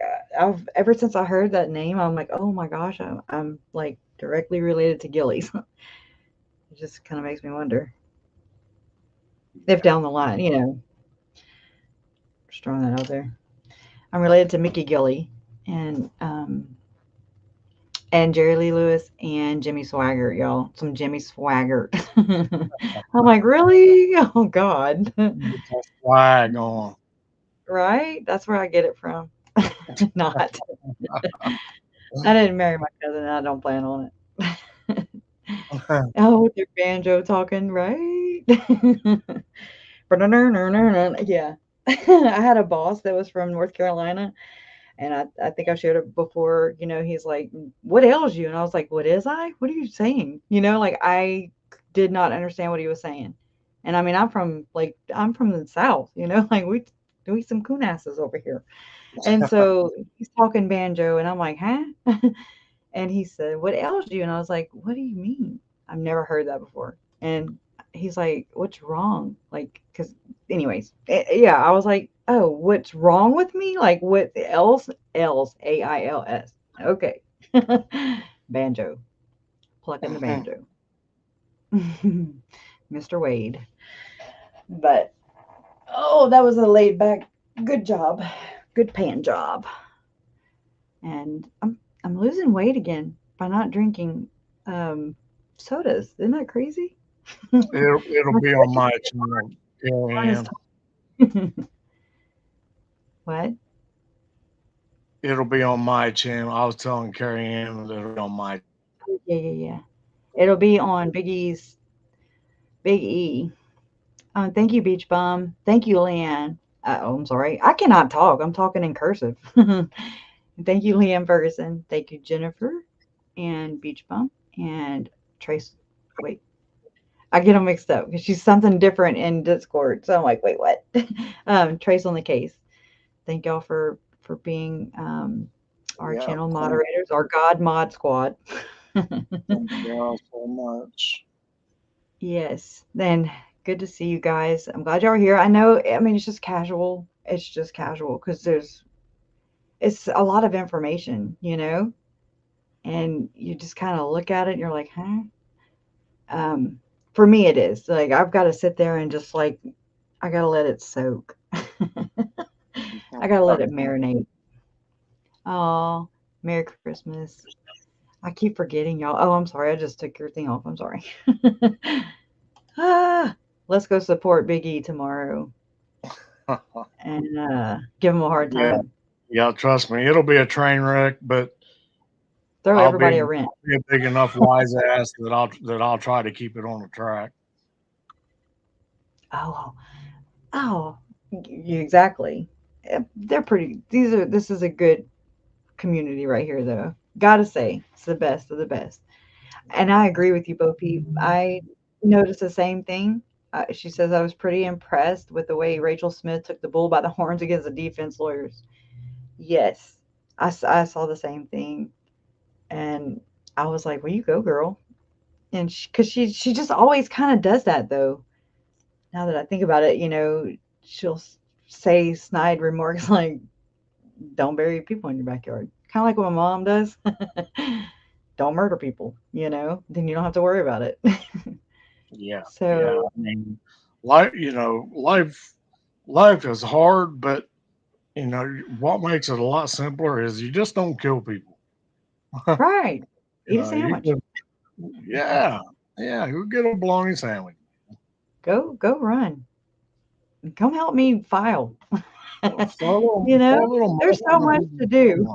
A: ever since I heard that name, I'm like, oh my gosh, I'm like directly related to Gillies. It just kind of makes me wonder if down the line, just throwing that out there. I'm related to Mickey Gilly and Jerry Lee Lewis and Jimmy Swaggart, y'all. Some Jimmy Swaggart. I'm like, really? Oh God.
B: Flag on.
A: Right? That's where I get it from. Not. I didn't marry my cousin, and I don't plan on it. Oh, with your banjo talking, right? Yeah. I had a boss that was from North Carolina, and I think I shared it before. He's like, "What ails you?" And I was like, "What is I? What are you saying?" Like I did not understand what he was saying. And I mean, I'm from the South. Like we some coon asses over here. And so he's talking banjo, and I'm like, "Huh?" And he said, "What ails you?" And I was like, "What do you mean? I've never heard that before." And he's like, "What's wrong?" Like, because, anyways, yeah, I was like, "Oh, what's wrong with me? Like, what else? Else, AILS. Okay." Banjo, plucking the banjo. Mr. Wade. But that was a laid back, good job, good pan job. And I'm losing weight again by not drinking sodas. Isn't that crazy?
B: It'll be on my channel.
A: What?
B: It'll be on my channel. I was telling Carrie Ann that it'll be on my.
A: Yeah. It'll be on Big E's. Big E. Thank you, Beach Bum. Thank you, Leanne. I'm sorry. I cannot talk. I'm talking in cursive. Thank you, Leanne Ferguson. Thank you, Jennifer and Beach Bum and Trace. Wait. I get them mixed up because she's something different in Discord. So I'm like, wait, what? Trace on the case. Thank y'all for being our channel moderators, our God Mod Squad.
B: Thank y'all so much.
A: Yes. Then good to see you guys. I'm glad y'all are here. I know, it's just casual. It's just casual because it's a lot of information, and you just kind of look at it and you're like, huh? For me, it is like, I've got to sit there and just like, I got to let it soak. I got to let it marinate. Oh, Merry Christmas. I keep forgetting y'all. Oh, I'm sorry. I just took your thing off. I'm sorry. Let's go support Big E tomorrow and give him a hard time.
B: Yeah, trust me. It'll be a train wreck, but
A: throw everybody a wrench.
B: I'll be a big enough wise ass that I'll try to keep it on the track.
A: Oh, exactly. They're pretty. This is a good community right here, though. Gotta say, it's the best of the best. And I agree with you, Bo Peep. I noticed the same thing. She says, I was pretty impressed with the way Rachel Smith took the bull by the horns against the defense lawyers. Yes, I saw the same thing. And I was like, well, you go, girl. And because she just always kind of does that, though. Now that I think about it, she'll say snide remarks like, don't bury people in your backyard. Kind of like what my mom does. Don't murder people, then you don't have to worry about it.
B: Yeah.
A: So,
B: I mean, life is hard, but what makes it a lot simpler is you just don't kill people.
A: Right. Eat a sandwich.
B: Go get a bologna sandwich.
A: Go run. Come help me file. There's so much to do.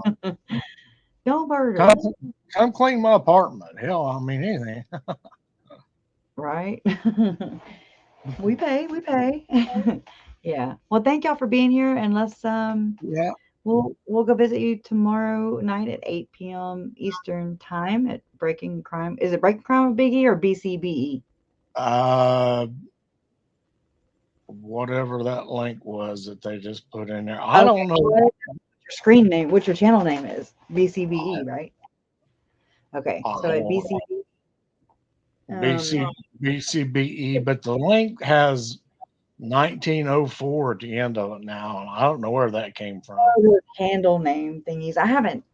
A: Don't murder.
B: come clean my apartment. Hell, I mean anything.
A: Right? We pay. Yeah. Well, thank y'all for being here, and let's
B: Yeah.
A: we'll go visit you tomorrow night at 8 p.m. Eastern time at Breaking Crime. Is it Breaking Crime with Biggie or BCBE?
B: Whatever that link was that they just put in there. I don't know
A: What your screen name, what your channel name is. BCBE, right? Okay. So at BCBE.
B: BCBE, but the link has 1904 at the end of it now, and I don't know where that came from.
A: The handle name thingies. I haven't.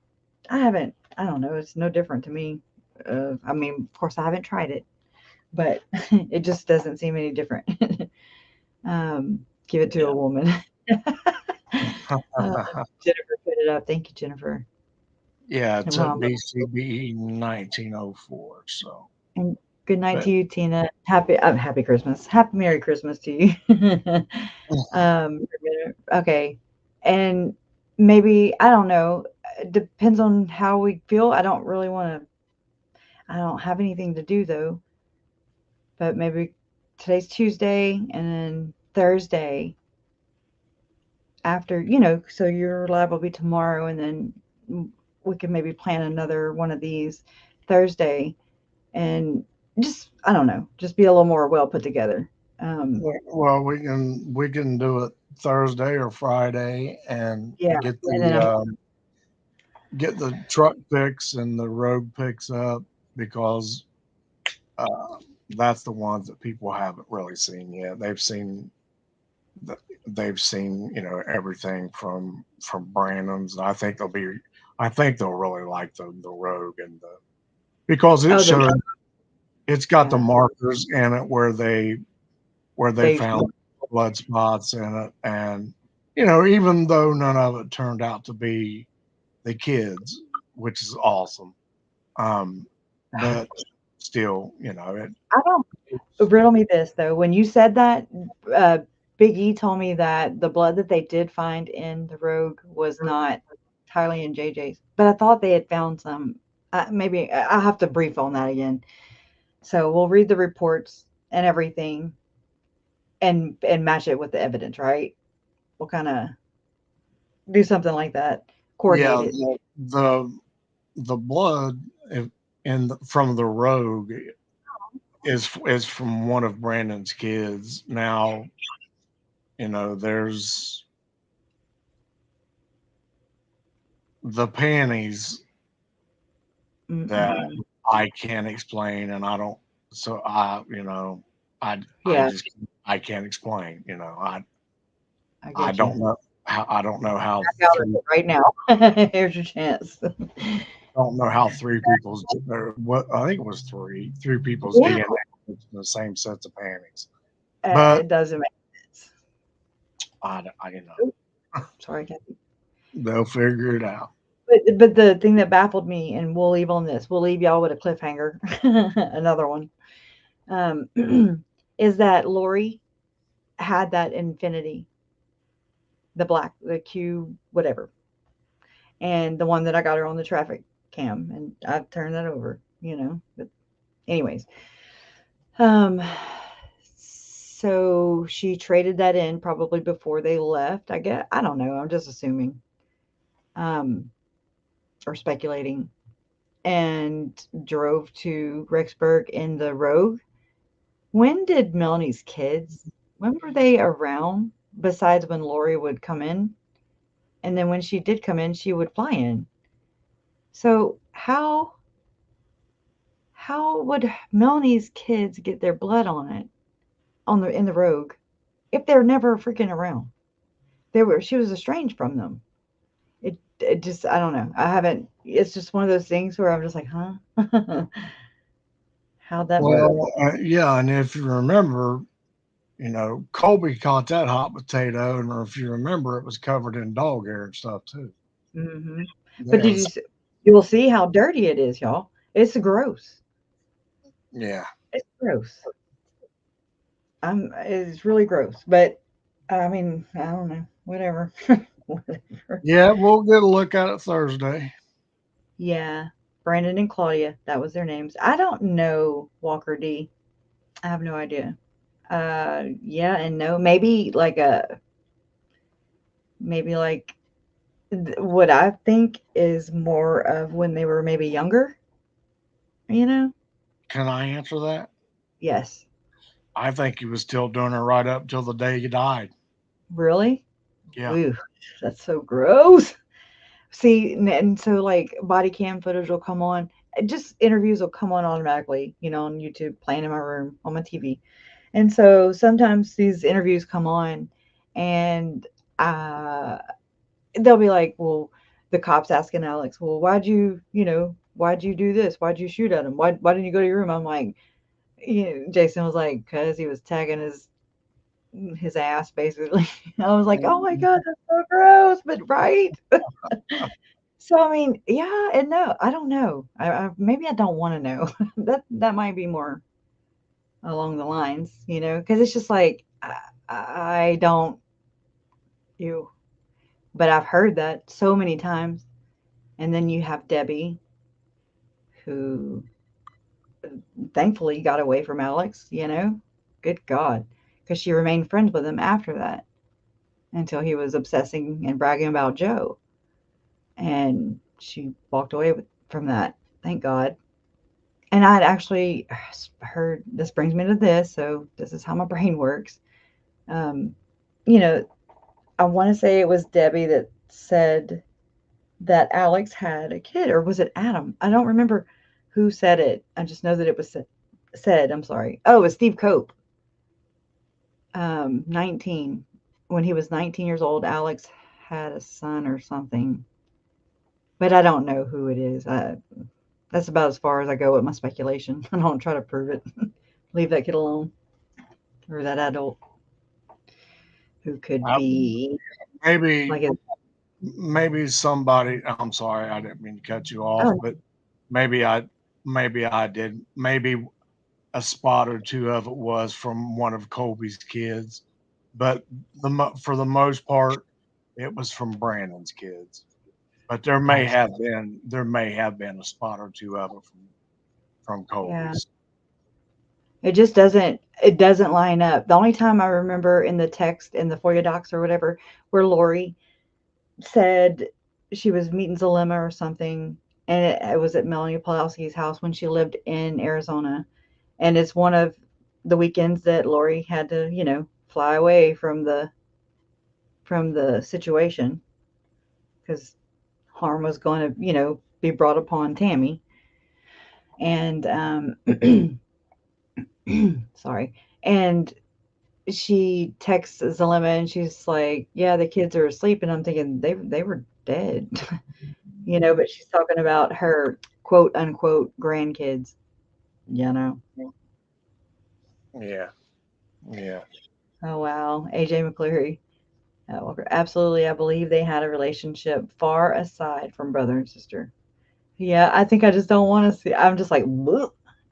A: I don't know. It's no different to me. I mean, of course, I haven't tried it, but it just doesn't seem any different. Give it to a woman. Jennifer put it up. Thank you, Jennifer.
B: Yeah, it's at BCBE 1904. So.
A: And good night to you, Tina. Happy Christmas. Happy Merry Christmas to you. Okay. And maybe, I don't know, it depends on how we feel. I don't have anything to do though. But maybe today's Tuesday and then Thursday after, so your live will be tomorrow, and then we can maybe plan another one of these Thursday, and just, I don't know, just be a little more well put together.
B: Well, we can do it Thursday or Friday and get the truck picks and the road picks up, because that's the ones that people haven't really seen yet. They've seen everything from Brandon's. I think they'll really like the Rogue because it shows, it's got the markers in it where they found blood spots in it, and even though none of it turned out to be the kids, which is awesome, but still, I
A: don't riddle me this though. When you said that, Big E told me that the blood that they did find in the Rogue was not Tylee and JJ's, but I thought they had found some. Maybe I'll have to brief on that again. So we'll read the reports and everything, and match it with the evidence, right? We'll kind of do something like that. Coordinate it.
B: The blood from the Rogue is from one of Brandon's kids. Now, there's the panties that I can't explain, and I don't. So I can't explain. I don't know how. I don't know how.
A: Right now, here's your chance.
B: I don't know how three people's. What I think it was three people's DNA in the same sets of panties. But
A: it doesn't make sense.
B: I know.
A: Sorry, Kathy.
B: They'll figure it out.
A: But the thing that baffled me, and we'll leave on this, we'll leave y'all with a cliffhanger, another one, is that Lori had that Infinity, the Q, whatever, and the one that I got her on the traffic cam, and I turned that over, but anyways, so she traded that in probably before they left, I guess. I don't know. I'm just assuming, or speculating, and drove to Rexburg in the Rogue. When did Melanie's kids, when were they around besides when Lori would come in? And then when she did come in, she would fly in. So how would Melanie's kids get their blood on it in the Rogue if they're never freaking around? She was estranged from them. It just, I don't know. It's just one of those things where I'm just like, huh? How'd that work?
B: Yeah, and if you remember, Colby caught that hot potato, and if you remember, it was covered in dog hair and stuff too.
A: Mm-hmm. But you will see how dirty it is, y'all. It's gross.
B: Yeah,
A: it's gross. It's really gross. But I mean, I don't know. Whatever.
B: Yeah, we'll get a look at it Thursday.
A: Yeah. Brandon and Claudia. That was their names. I don't know Walker D. I have no idea. Yeah and no. Maybe like what I think is more of when they were maybe younger. You know?
B: Can I answer that?
A: Yes.
B: I think he was still doing it right up till the day he died.
A: Really?
B: Yeah.
A: Ooh, that's so gross. See, and so like body cam footage will come on, just interviews will come on automatically, on YouTube, playing in my room on my TV. And so sometimes these interviews come on and they'll be like, well, the cops asking Alex, well, why'd you do this? Why'd you shoot at him? Why didn't you go to your room? I'm like, Jason was like, because he was tagging his ass basically. I was like, oh my God, that's so gross, but right. So I mean, yeah and no. I don't know. Maybe I don't want to know. that might be more along the lines, because it's just like I don't you. But I've heard that so many times. And then you have Debbie, who thankfully got away from Alex. Good God, because she remained friends with him after that until he was obsessing and bragging about Joe, and she walked away from that. Thank God. And I'd actually heard, this brings me to this, so this is how my brain works. I want to say it was Debbie that said that Alex had a kid, or was it Adam? I don't remember who said it. I just know that it was said. I'm sorry. Oh, it was Steve Cope. 19. When he was 19 years old, Alex had a son or something. But I don't know who it is. That's about as far as I go with my speculation. I don't try to prove it. Leave that kid alone. Or that adult who could be
B: Maybe
A: like
B: maybe somebody, I'm sorry, I didn't mean to cut you off, but maybe I did. Maybe a spot or two of it was from one of Colby's kids, but for the most part, it was from Brandon's kids. But there may have been a spot or two of it from Colby's.
A: It just doesn't line up. The only time I remember in the text in the FOIA docs or whatever, where Lori said she was meeting Zalima or something, and it was at Melani Pawlowski'S house when she lived in Arizona. And it's one of the weekends that Lori had to, fly away from the situation because harm was going to, be brought upon Tammy. And sorry. And she texts Zalima and she's like, yeah, the kids are asleep. And I'm thinking they were dead, but she's talking about her quote unquote grandkids,
B: Yeah.
A: Oh, wow. AJ McCleary. Walker. Absolutely. I believe they had a relationship far aside from brother and sister. Yeah. I think I just don't want to see. I'm just like,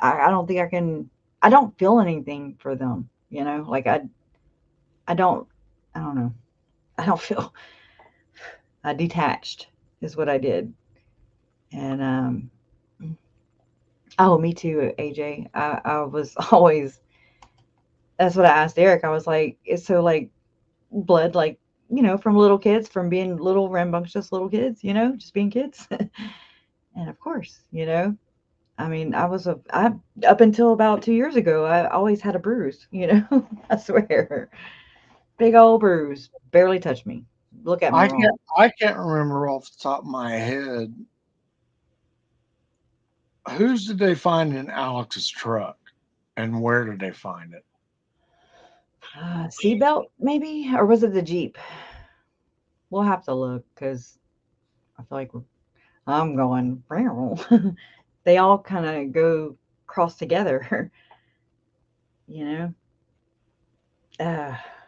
A: I don't think I can. I don't feel anything for them, like I don't know. I don't feel detached is what I did. And, oh, me too, AJ. I was always, that's what I asked Eric. I was like, it's so like blood, like, from little kids, from being little rambunctious little kids, just being kids. And of course, I mean, I up until about 2 years ago, I always had a bruise, I swear. Big old bruise. Barely touched me. Look at me wrong.
B: I can't remember off the top of my head. Whose did they find in Alex's truck, and where did they find it?
A: Seatbelt, maybe, or was it the Jeep? We'll have to look because I feel like I'm going. They all kind of go cross together,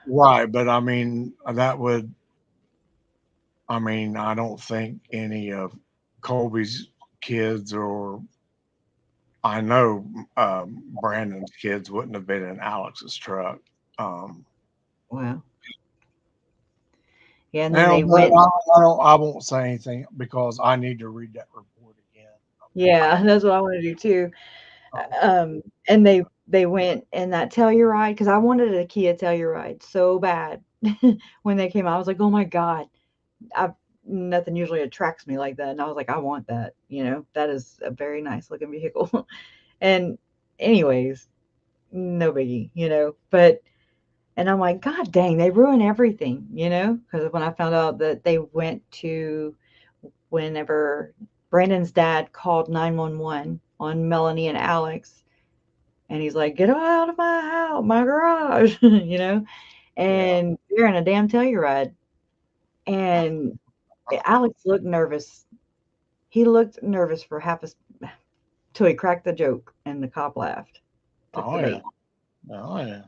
B: Right, but I mean I don't think any of Colby's kids, or I know Brandon's kids, wouldn't have been in Alex's truck.
A: Wow. Yeah, and then
B: Now,
A: they went.
B: I won't say anything because I need to read that report again.
A: Yeah, that's what I want to do too. And they went in that Telluride because I wanted a Kia Telluride so bad when they came out. I was like, oh my God, nothing usually attracts me like that. And I was like, I want that. That is a very nice looking vehicle. And anyways, no biggie. And I'm like, God dang, they ruin everything, because when I found out that they went to whenever Brandon's dad called 911 on Melanie and Alex, and he's like, get out of my house, my garage, and they're in a damn Telluride. And Alex looked nervous. He looked nervous for till he cracked the joke, and the cop laughed. Took the bait.
B: Oh yeah.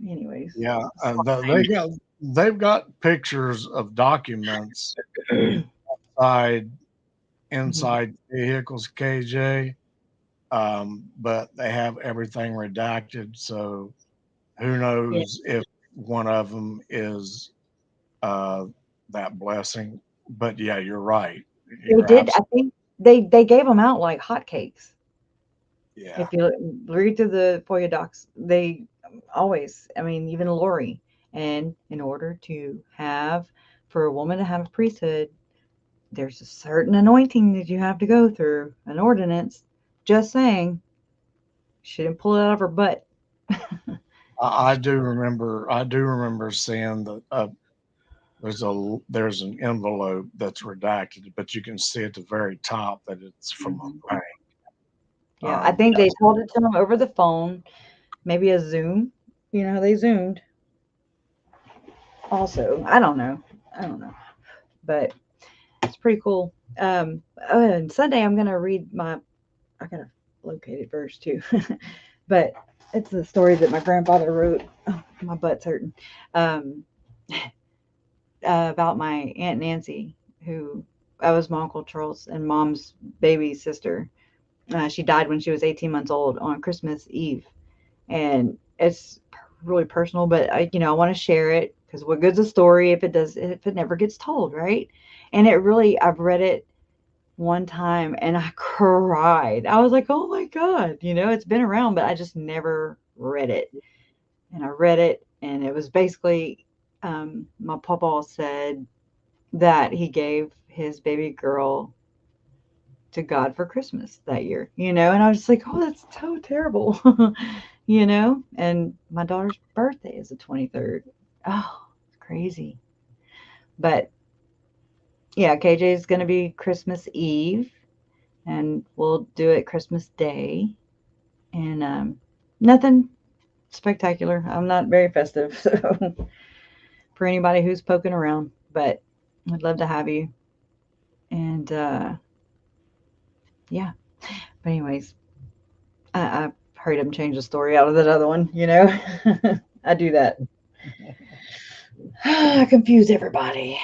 A: Anyways.
B: Yeah, they've got pictures of documents inside vehicles, KJ, but they have everything redacted. So who knows if one of them is that blessing? But yeah, you're right.
A: They did. I think they gave them out like hotcakes.
B: Yeah.
A: If you read through the FOIA docs, they always, even Lori, and in order for a woman to have a priesthood, there's a certain anointing that you have to go through, an ordinance. Just saying, she didn't pull it out of her butt.
B: I do remember seeing that there's an envelope that's redacted, but you can see at the very top that it's from a bank.
A: Yeah, I think they told it to them over the phone, maybe a Zoom. They Zoomed. Also, I don't know, but it's pretty cool. And Sunday I'm gonna read I gotta locate it first too, but it's the story that my grandfather wrote. Oh, my butt's hurting. About my Aunt Nancy, who was my Uncle Charles and Mom's baby sister. She died when she was 18 months old on Christmas Eve, and it's really personal. But I want to share it because what good's a story if it never gets told, right? And I've read it one time and I cried. I was like, oh my God, it's been around, but I just never read it. And I read it, and it was basically my papa said that he gave his baby girl to God for Christmas that year, and I was just like, oh, that's so terrible, and my daughter's birthday is the 23rd. Oh, it's crazy. But yeah, KJ is going to be Christmas Eve, and we'll do it Christmas Day, and nothing spectacular. I'm not very festive, so for anybody who's poking around, but I'd love to have you. And yeah, but anyways, I heard him change the story out of that other one. I do that. I confuse everybody,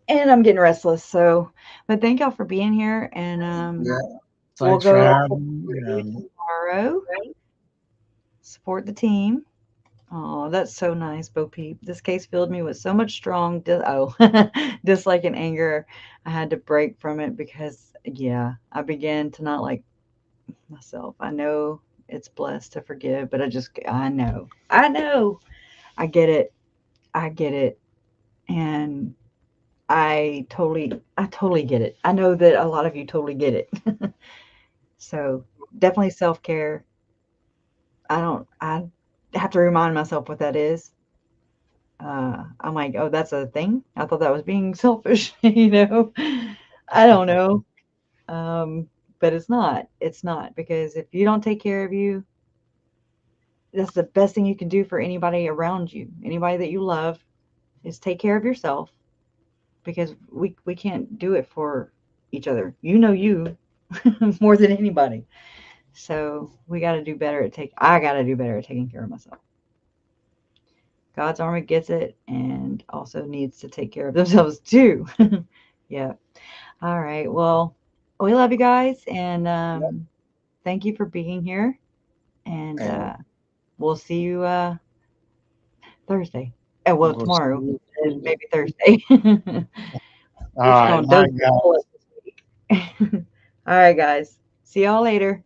A: and I'm getting restless. So, but thank y'all for being here, and
B: Thanks for having me.
A: Tomorrow. Support the team. Oh, that's so nice, Bo Peep. This case filled me with so much strong dislike and anger. I had to break from it because, I began to not like myself. I know it's blessed to forgive, but I know. I get it. And I totally get it. I know that a lot of you totally get it. So definitely self-care. I have to remind myself what that is. I'm like, oh, that's a thing. I thought that was being selfish, I don't know. But it's not. It's not, because if you don't take care of you, that's the best thing you can do for anybody around you. Anybody that you love is take care of yourself, because we can't do it for each other. You more than anybody. So we got to do better I got to do better at taking care of myself. God's army gets it and also needs to take care of themselves too. Yeah. All right. Well, we love you guys, and thank you for being here. And we'll see you Thursday. Well, tomorrow and maybe Thursday.
B: All right,
L: Gonna
B: night,
L: dose
B: guys.
L: the bullet this week.
A: All right, guys. See y'all later.